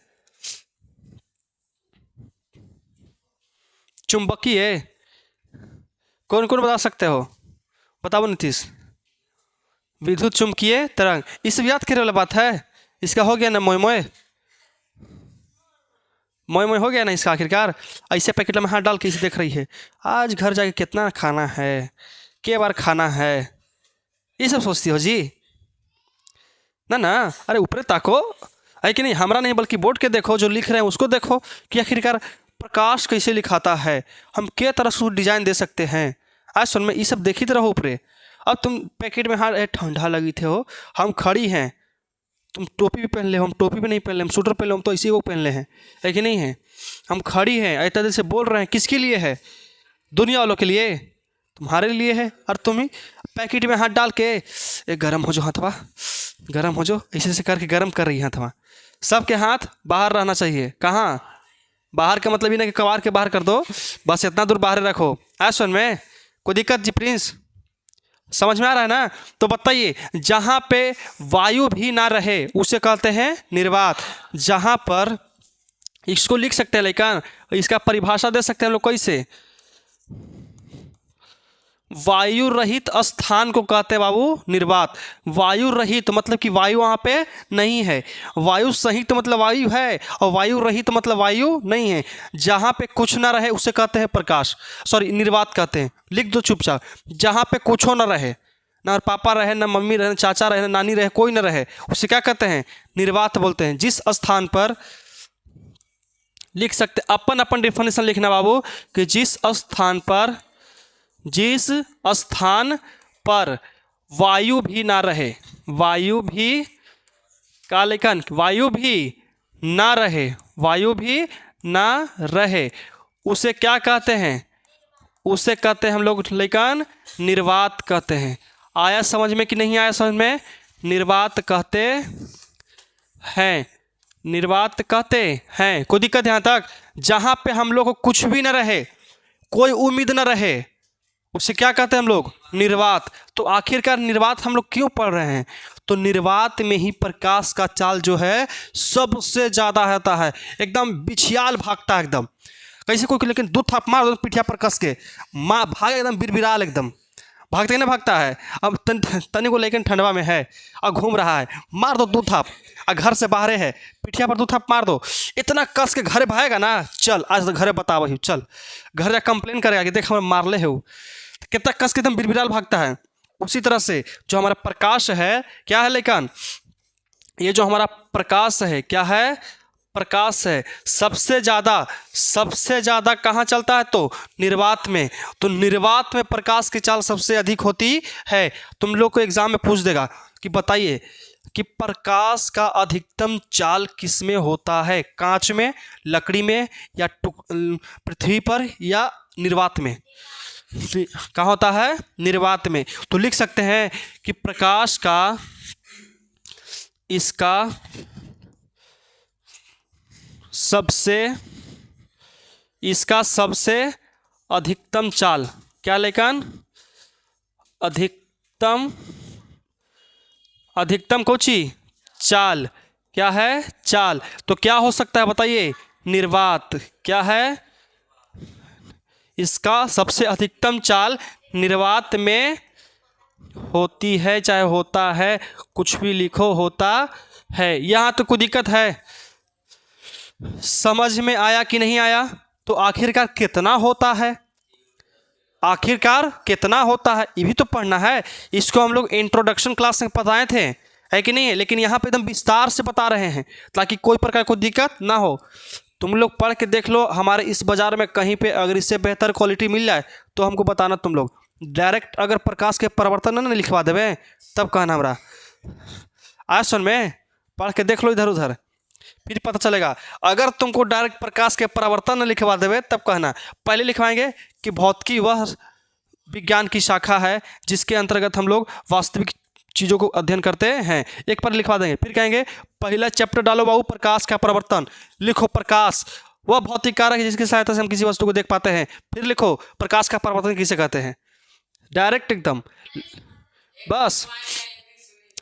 चुंबकीय? कौन कौन बता सकते हो? बताओ नीतीश। विद्युत चुंबकीय तरंग, इसे याद करने वाला बात है। इसका हो गया ना मोय मोय, मोय मोय हो गया ना इसका आखिरकार। ऐसे पैकेट में हाथ डाल के इसे देख रही है, आज घर जाके कितना खाना है, के बार खाना है, ये सब सोचती हो जी? ना ना, अरे ऊपर ताको, है कि नहीं? हमारा नहीं बल्कि बोर्ड के देखो, जो लिख रहे हैं उसको देखो कि आखिरकार प्रकाश कैसे लिखाता है, हम क्या तरह से डिजाइन दे सकते हैं। आज सुन में ये सब देखी रहो ऊपरे। अब तुम पैकेट में हाथ ठंडा लगी थे हो, हम खड़ी हैं, तुम टोपी भी पहन ले, हम टोपी भी नहीं पहन ले, हम स्वेटर पहन ले, हम तो इसी को पहन ले हैं, है कि नहीं है? हम खड़ी हैं, ऐसा दिल से बोल रहे हैं, किसके लिए है? दुनिया वालों के लिए, तुम्हारे लिए है। और तुम ही पैकेट में हाथ डाल के गर्म हो जाओ हाथवा, गर्म हो जाओ, ऐसे ऐसे करके गर्म कर रही है हाथवा। सबके हाथ बाहर रहना चाहिए। कहाँ बाहर का मतलब ये ना कि कबार के बाहर कर दो, बस इतना दूर बाहर रखो। आज सुन में, कोई दिक्कत जी प्रिंस? समझ में आ रहा है ना? तो बताइए, जहाँ पे वायु भी ना रहे उसे कहते हैं निर्वात। जहाँ पर, इसको लिख सकते हैं लेकिन इसका परिभाषा दे सकते हैं हम लोग कैसे? वायु रहित स्थान को कहते हैं बाबू निर्वात। वायु रहित मतलब कि वायु वहाँ पे नहीं है, वायु सहित मतलब वायु है, और वायु रहित मतलब वायु नहीं है। जहाँ पे कुछ ना रहे उसे कहते हैं प्रकाश, सॉरी निर्वात कहते हैं। लिख दो चुपचाप, जहाँ पे कुछ ना रहे, ना पापा रहे, ना मम्मी रहे, ना चाचा रहे, ना नानी रहे, कोई ना रहे, उसे क्या कहते हैं? निर्वात बोलते हैं। जिस स्थान पर, लिख सकते अपन अपन डिफिनेशन लिखना बाबू, कि जिस स्थान पर वायु भी ना रहे, वायु भी का लेखन, वायु भी ना रहे, वायु भी ना रहे, उसे क्या कहते हैं? उसे कहते हैं हम लोग लेखन निर्वात कहते हैं। आया समझ में कि नहीं आया समझ में? निर्वात कहते हैं, निर्वात कहते हैं। कोई दिक्कत यहाँ तक? जहाँ पे हम लोग को कुछ भी ना रहे, कोई उम्मीद ना रहे, उसे क्या कहते हैं हम लोग? निर्वात। तो आखिरकार निर्वात हम लोग क्यों पढ़ रहे हैं? तो निर्वात में ही प्रकाश का चाल जो है सबसे ज़्यादा रहता है, एकदम बिछियाल भागता है एकदम। कैसे कोई लेकिन दो थाप मार दो पिठिया पर कस के, माँ भागे एकदम बिरबिराल, एकदम भागते ना भागता है। अब तनी को लेकिन ठंडवा में है और घूम रहा है, मार दो दो थाप, और घर से बाहर है, पिठिया पर दो थाप मार दो, इतना कस के घरे भागेगा ना, चल आज तो घरे बता वही, चल घर जा कंप्लेन करेगा कि देख हमें मारले है वो, कितना कस के एकदम बिरबिराल भागता है। उसी तरह से जो हमारा प्रकाश है क्या है लेकिन, ये जो हमारा प्रकाश है क्या है? प्रकाश है सबसे ज़्यादा कहाँ चलता है? तो निर्वात में। तो निर्वात में प्रकाश की चाल सबसे अधिक होती है। तुम लोग को एग्जाम में पूछ देगा कि बताइए कि प्रकाश का अधिकतम चाल किस में होता है? कांच में, लकड़ी में, या पृथ्वी पर, या निर्वात में? कहाँ होता है? निर्वात में। तो लिख सकते हैं कि प्रकाश का इसका सबसे अधिकतम चाल क्या? लेकिन अधिकतम कोची चाल क्या है? चाल। तो क्या हो सकता है बताइए? निर्वात। क्या है? इसका सबसे अधिकतम चाल निर्वात में होती है, चाहे होता है, कुछ भी लिखो, होता है। यहाँ तो कोई दिक्कत है? समझ में आया कि नहीं आया? तो आखिरकार कितना होता है? ये भी तो पढ़ना है। इसको हम लोग इंट्रोडक्शन क्लास में बताए थे, है कि नहीं? लेकिन यहाँ पे एकदम विस्तार से बता रहे हैं ताकि कोई प्रकार कोई दिक्कत ना हो। तुम लोग पढ़ के देख लो, हमारे इस बाज़ार में कहीं पे अगर इससे बेहतर क्वालिटी मिल जाए तो हमको बताना। तुम लोग डायरेक्ट अगर प्रकाश के परिवर्तन ना लिखवा देवे तब कहना हमरा। आज सुन में पढ़ के देख लो इधर उधर, फिर पता चलेगा। अगर तुमको डायरेक्ट प्रकाश के परावर्तन न लिखवा देवे तब कहना। पहले लिखवाएंगे कि भौतिकी वह विज्ञान की शाखा है जिसके अंतर्गत हम लोग वास्तविक चीज़ों को अध्ययन करते हैं, एक पर लिखवा देंगे। फिर कहेंगे पहला चैप्टर डालो बाबू, प्रकाश का परावर्तन। लिखो प्रकाश वह भौतिक कारक है जिसकी सहायता से हम किसी वस्तु को देख पाते हैं। फिर लिखो प्रकाश का परावर्तन किसे कहते हैं। डायरेक्ट एकदम बस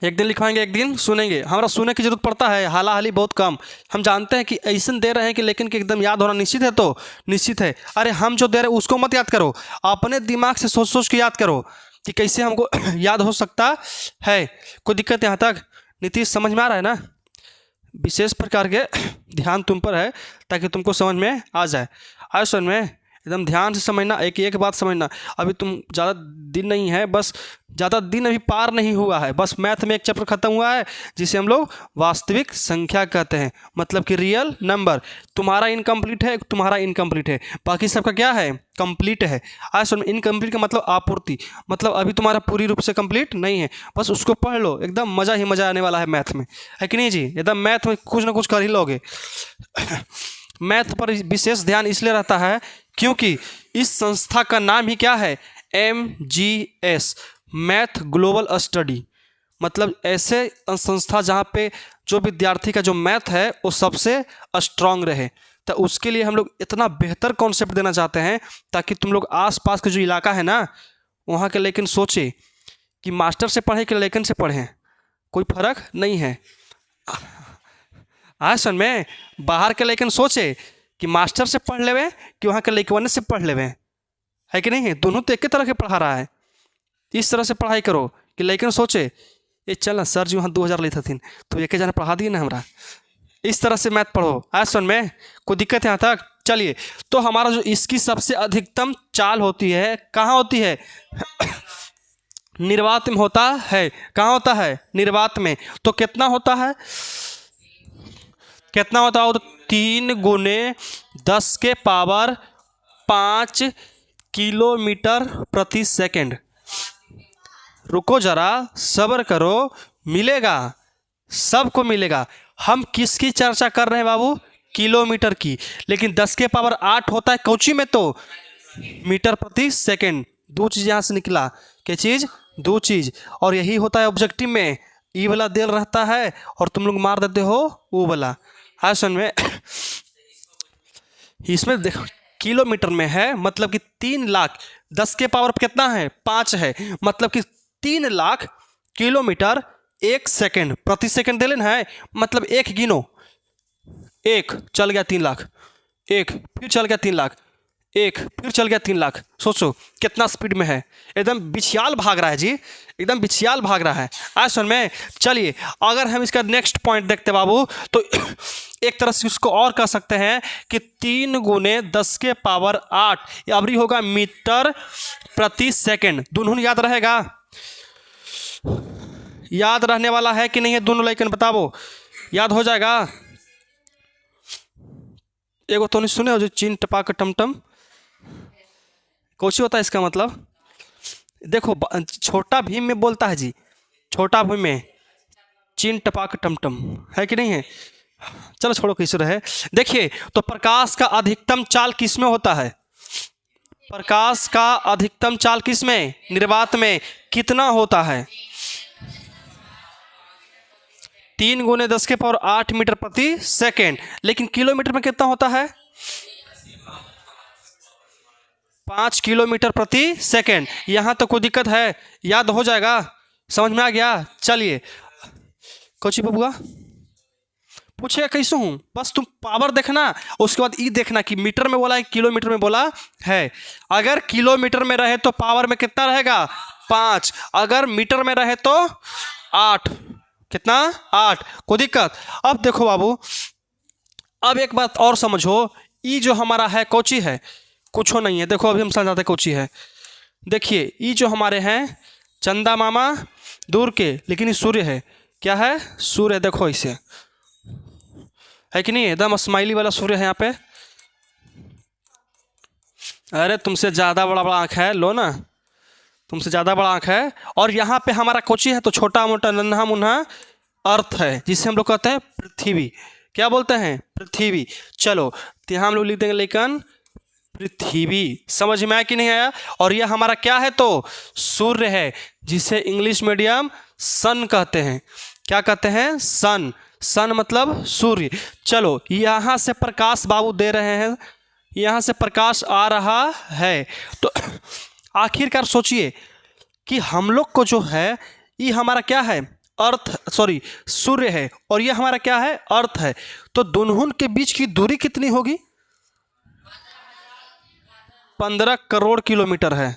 एक दिन लिखवाएंगे, एक दिन सुनेंगे। हमारा सुनने की जरूरत पड़ता है, हाला हाली बहुत कम। हम जानते हैं कि ऐसा दे रहे हैं कि लेकिन कि एकदम याद होना निश्चित है, तो निश्चित है। अरे हम जो दे रहे हैं उसको मत याद करो, अपने दिमाग से सोच सोच के याद करो कि कैसे हमको याद हो सकता है। कोई दिक्कत यहाँ तक? नीतीश समझ में आ रहा है ना? विशेष प्रकार के ध्यान तुम पर है ताकि तुमको समझ में आ जाए। आज सुन में एकदम ध्यान से समझना, एक बात समझना। अभी तुम ज़्यादा दिन नहीं है, बस ज़्यादा दिन अभी पार नहीं हुआ है। बस मैथ में एक चैप्टर खत्म हुआ है जिसे हम लोग वास्तविक संख्या कहते हैं, मतलब कि रियल नंबर। तुम्हारा इनकम्प्लीट है, बाकी सबका क्या है? कंप्लीट है। आज सुन, इनकम्प्लीट का मतलब आपूर्ति, मतलब अभी तुम्हारा पूरी रूप से कंप्लीट नहीं है। बस उसको पढ़ लो, एकदम मज़ा ही मज़ा आने वाला है मैथ में, है कि नहीं जी? एकदम मैथ में कुछ ना कुछ कर ही लोगे। मैथ पर विशेष ध्यान इसलिए रहता है क्योंकि इस संस्था का नाम ही क्या है? MGS, math global study. मतलब ऐसे संस्था जहाँ पे जो विद्यार्थी का जो मैथ है वो सबसे स्ट्रांग रहे। तो उसके लिए हम लोग इतना बेहतर कॉन्सेप्ट देना चाहते हैं ताकि तुम लोग आसपास के जो इलाका है ना वहाँ के लेकिन सोचे कि मास्टर से पढ़े कि लेकिन से पढ़ें, कोई फर्क नहीं है। आज सन में बाहर के लेकिन सोचे कि मास्टर से पढ़ लेवे कि वहाँ के लेकिन से पढ़ लेवे, है कि नहीं? दोनों तो एक ही तरह के पढ़ा रहा है। इस तरह से पढ़ाई करो कि लेकिन सोचे ये चल ना सर जी वहाँ 2000 लेते थे तो एक जना पढ़ा दिए ना हमरा। इस तरह से मैथ पढ़ो। आज सुन में कोई दिक्कत है यहाँ तक? चलिए, तो हमारा जो इसकी सबसे अधिकतम चाल होती है कहाँ होती है? निर्वात में होता है। कहाँ होता है? निर्वात में। तो कितना होता है? कितना होता है? तो 3 × 10⁵ किलोमीटर प्रति सेकंड। रुको जरा, सब्र करो, मिलेगा, सबको मिलेगा। हम किसकी चर्चा कर रहे हैं बाबू? किलोमीटर की। लेकिन 10⁸ होता है कौची में? तो मीटर प्रति सेकंड। दो चीज़ यहाँ से निकला। क्या चीज़? दो चीज़। और यही होता है ऑब्जेक्टिव में, ई वाला देल रहता है और तुम लोग मार देते हो वो वाला। हाँ सुन में इसमें देखो किलोमीटर में है, मतलब कि 3 लाख। 10⁻⁵ कितना है? 5 है, मतलब कि 3 लाख किलोमीटर 1 सेकंड प्रति सेकंड दे लेना है। मतलब एक गिनो, 1 चल गया 3 लाख, 1 फिर चल गया 3 लाख, 1 फिर चल गया 3 लाख। सोचो कितना स्पीड में है, एकदम बिछियाल भाग रहा है जी, एकदम बिछियाल भाग रहा है। आज सुन में चलिए, अगर हम इसका नेक्स्ट पॉइंट देखते बाबू तो एक तरह से उसको और कह सकते हैं कि 3 × 10⁸ अबरी होगा मीटर प्रति सेकंड। दोनों याद रहेगा? याद रहने वाला है कि नहीं है? दोनों लेकिन बताओ, याद हो जाएगा? एगो तो नहीं सुने हो जो चीन टपाक टमटम, कौची होता है इसका मतलब? देखो छोटा भीम में बोलता है जी, छोटा भीम में चीन टपाक टमटम, है कि नहीं है? चलो छोड़ो किस रहे। देखिए तो प्रकाश का अधिकतम चाल किस में होता है? प्रकाश का अधिकतम चाल किस में? निर्वात में कितना होता है? 3×10⁸ मीटर प्रति सेकेंड। लेकिन किलोमीटर में कितना होता है? 5 किलोमीटर प्रति सेकेंड। यहाँ तो कोई दिक्कत है? याद हो जाएगा, समझ में आ गया? चलिए कोची बबुआ पूछेगा कैसे हूँ, बस तुम पावर देखना, उसके बाद ये देखना कि मीटर में बोला है किलोमीटर में बोला है। अगर किलोमीटर में रहे तो पावर में कितना रहेगा? 5। अगर मीटर में रहे तो 8। कितना? 8। कोई दिक्कत? अब देखो बाबू, अब एक बात और समझो, ये जो हमारा है कोची है? कुछ नहीं है। देखो अभी हम समझाते कोची है। देखिए ये जो हमारे हैं चंदा मामा दूर के, लेकिन ये सूर्य है। क्या है? सूर्य। देखो इसे, है कि नहीं? एकदम स्माइली वाला सूर्य है यहाँ पे। अरे तुमसे ज़्यादा बड़ा बड़ा आँख है, लो ना, तुमसे ज़्यादा बड़ा आँख है। और यहाँ पे हमारा कोची है तो छोटा मोटा नन्हा मुन्हा अर्थ है, जिसे हम लोग कहते हैं पृथ्वी। क्या बोलते हैं? पृथ्वी। चलो तो यहाँ हम लोग लिख देंगे लेकिन पृथ्वी। समझ में आया कि नहीं आया? और यह हमारा क्या है? तो सूर्य है, जिसे इंग्लिश मीडियम सन कहते हैं। क्या कहते हैं? सन। सन मतलब सूर्य। चलो यहाँ से प्रकाश बाबू दे रहे हैं, यहाँ से प्रकाश आ रहा है, तो आखिरकार सोचिए कि हम लोग को जो है ये हमारा क्या है? अर्थ, सॉरी सूर्य है, और ये हमारा क्या है? अर्थ है। तो दोनों के बीच की दूरी कितनी होगी? 15 करोड़ किलोमीटर है।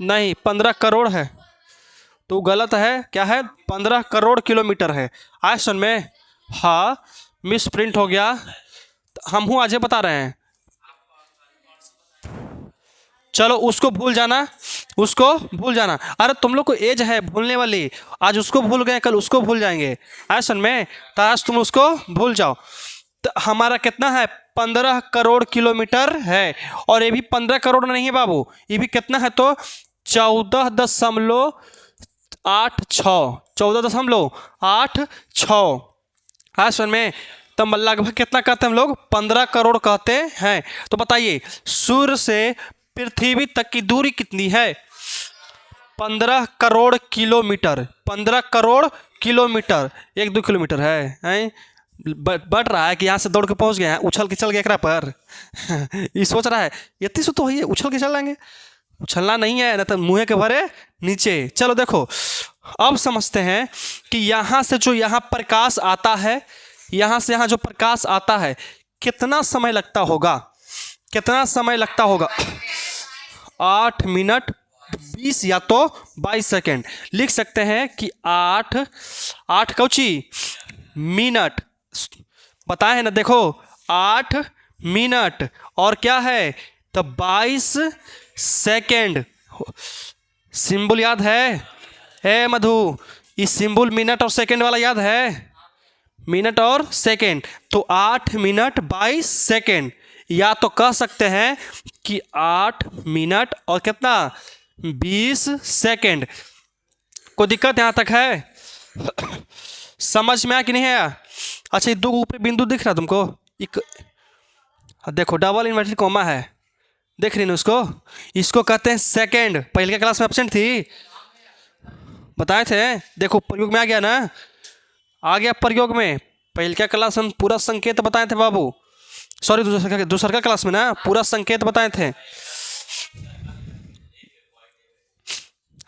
नहीं, 15 करोड़ है तो गलत है। क्या है? 15 करोड़ किलोमीटर है। आज सुन में, हाँ मिस प्रिंट हो गया, हम हूँ आज बता रहे हैं। चलो उसको भूल जाना, उसको भूल जाना। अरे तुम लोग को एज है भूलने वाली, आज उसको भूल गए कल उसको भूल जाएंगे। आज सुन में, तो आज तुम उसको भूल जाओ। तो हमारा कितना है? 15 करोड़ किलोमीटर है। और ये भी 15 करोड़ नहीं है बाबू, ये भी कितना है? तो 14.86। 14.86। हाँ सुन में, तब लगभग कितना कहते हैं हम लोग? 15 करोड़ कहते हैं। तो बताइए सूर्य से पृथ्वी तक की दूरी कितनी है? 15 crore kilometre. 15 crore kilometre. 1-2 kilometre है? बढ़ रहा है कि यहाँ से दौड़ के पहुँच गए हैं, उछल के चल गए एकरा पर। ये सोच रहा है इतनी सो तो है, उछल के चल जाएंगे। उछलना नहीं है, ना तो मुँह के भरे नीचे। चलो देखो अब समझते हैं कि यहाँ से जो यहाँ प्रकाश आता है, यहाँ से यहाँ जो प्रकाश आता है, कितना समय लगता होगा? कितना समय लगता होगा? 8 मिनट 20 या तो 22 सेकेंड। लिख सकते हैं कि 8 कौची मिनट बताए हैं ना। देखो 8 मिनट और क्या है? तो 22 सेकेंड। सिंबल याद है मधु? इस सिंबल मिनट और सेकेंड वाला याद है? मिनट और सेकेंड। तो 8 मिनट 22 सेकेंड, या तो कह सकते हैं कि 8 मिनट और कितना? 20 सेकेंड। कोई दिक्कत यहाँ तक है? समझ में आया कि नहीं है? अच्छा ये 2 ऊपर बिंदु दिख रहा है तुमको? एक देखो डबल इन्वर्टेड कॉमा है, देख रही ना उसको? इसको कहते हैं सेकेंड। पहले के क्लास में एब्सेंट थी, बताए थे। देखो प्रयोग में आ गया ना, आ गया प्रयोग में। पहले क्या क्लास में पूरा संकेत बताए थे बाबू, सॉरी दूसरा का क्लास में ना पूरा संकेत बताए थे।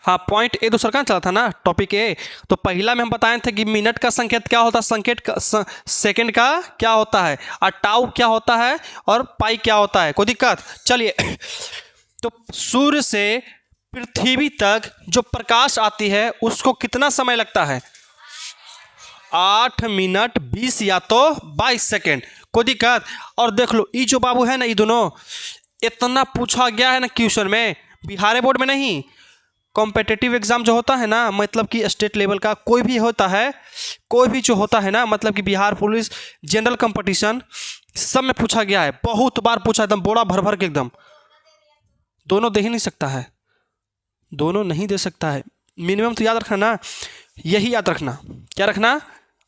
हाँ पॉइंट ए दूसरा का चला था ना, टॉपिक ए। तो पहला में हम बताए थे कि मिनट का संकेत क्या होता है, संकेत का सेकंड का क्या होता है, और टाउ क्या होता है, और पाई क्या होता है। कोई दिक्कत? चलिए तो सूर्य से पृथ्वी तक जो प्रकाश आती है उसको कितना समय लगता है? 8 मिनट 20 या तो 22 सेकेंड। कोई दिक्कत? और देख लो ये जो बाबू है ना, ये दोनों इतना पूछा गया है ना क्वेश्चन में, बिहार बोर्ड में नहीं, कॉम्पिटिटिव एग्ज़ाम जो होता है ना, मतलब कि स्टेट लेवल का कोई भी होता है, कोई भी जो होता है ना, मतलब कि बिहार पुलिस जनरल कंपटीशन, सब में पूछा गया है, बहुत बार पूछा, एकदम बोरा भर भर के एकदम। दोनों दे ही नहीं सकता है, दोनों नहीं दे सकता है। मिनिमम तो याद रखना ना, यही याद रखना, क्या रखना,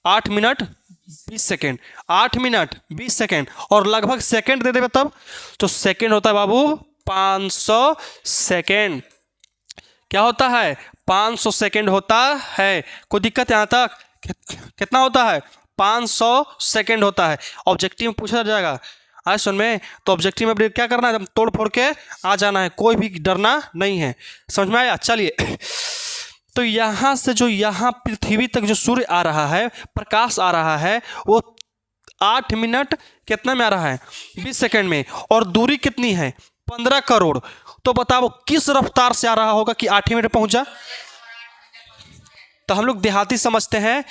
8 मिनट 20 सेकेंड, 8 मिनट 20 सेकेंड, और लगभग सेकेंड दे देवे तब, तो सेकेंड होता है बाबू 500 सेकेंड। क्या होता है, 500 सेकेंड होता है। कोई दिक्कत यहाँ तक, कितना होता है, 500 सेकेंड होता है। ऑब्जेक्टिव में पूछा जाएगा, आज सुन में, तो ऑब्जेक्टिव में क्या करना है, तोड़ फोड़ के आ जाना है, कोई भी डरना नहीं है। समझ में आया? चलिए, तो यहाँ से जो यहाँ पृथ्वी तक जो सूर्य आ रहा है, प्रकाश आ रहा है, वो 8 मिनट कितना में आ रहा है, 20 सेकेंड में, और दूरी कितनी है, 15 करोड़। तो बताओ किस रफ्तार से आ रहा होगा कि 8 मिनट पहुंच जा। तो हम लोग देहाती समझते हैं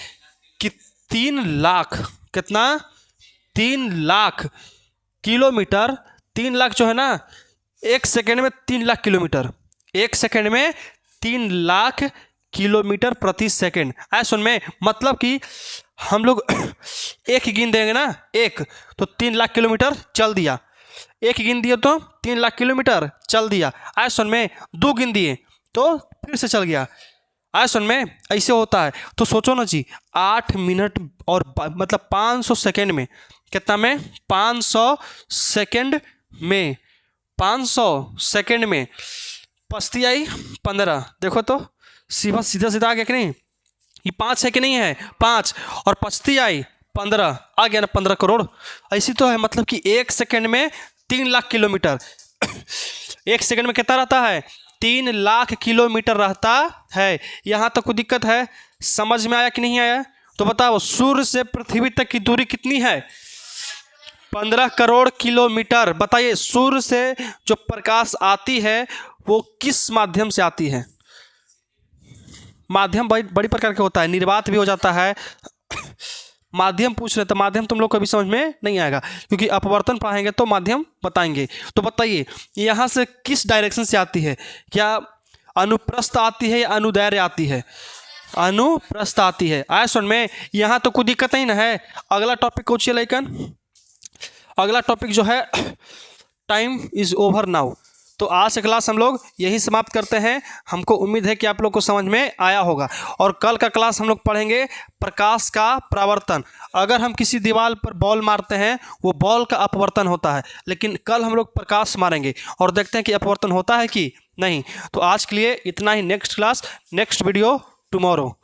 कि 3 लाख, कितना, 3 लाख किलोमीटर, 3 लाख जो है ना, 1 सेकेंड में 3 लाख किलोमीटर, 1 सेकेंड में 3 लाख किलोमीटर प्रति सेकेंड। ऐसा सुन में, मतलब कि हम लोग एक गिन देंगे ना, एक, तो 3 लाख किलोमीटर चल दिया, एक गिन दिए तो 3 लाख किलोमीटर चल दिया। ऐसा सुन में, 2 गिन दिए तो फिर से चल गया। ऐसा सुन में, ऐसे होता है। तो सोचो ना जी, 8 मिनट और मतलब 500 सेकेंड में, कितना में, 500 सेकेंड में, 500 सेकेंड में पस्ती आई 15, देखो तो सीधा सीधा सीधा आ गया कि नहीं, ये 5 है कि नहीं है, 5, और पस्ती आई 15, आ गया ना 15 करोड़। ऐसी तो है, मतलब कि 1 सेकेंड में 3 लाख किलोमीटर 1 सेकेंड में कितना रहता है, 3 लाख किलोमीटर रहता है। यहाँ तक कोई दिक्कत है, समझ में आया कि नहीं आया? तो बताओ सूर्य से पृथ्वी तक की दूरी कितनी है, 15 करोड़ किलोमीटर। बताइए सूर्य से जो प्रकाश आती है वो किस माध्यम से आती है? माध्यम बड़ी प्रकार के होता है, निर्वात भी हो जाता है। माध्यम पूछ रहे तो माध्यम तुम लोग कभी समझ में नहीं आएगा, क्योंकि अपवर्तन पढ़ाएंगे तो माध्यम बताएंगे। तो बताइए यहाँ से किस डायरेक्शन से आती है, क्या अनुप्रस्थ आती है या अनुदैर्घ्य आती है? अनुप्रस्थ आती है। आया सुन में, यहाँ तो कोई दिक्कत नहीं ना है। अगला टॉपिक को चाहिए लेकिन अगला टॉपिक जो है, टाइम इज़ ओवर नाउ। तो आज से क्लास हम लोग यही समाप्त करते हैं। हमको उम्मीद है कि आप लोग को समझ में आया होगा, और कल का क्लास हम लोग पढ़ेंगे प्रकाश का परावर्तन। अगर हम किसी दीवार पर बॉल मारते हैं, वो बॉल का अपवर्तन होता है, लेकिन कल हम लोग प्रकाश मारेंगे और देखते हैं कि अपवर्तन होता है कि नहीं। तो आज के लिए इतना ही। Next class, next video tomorrow.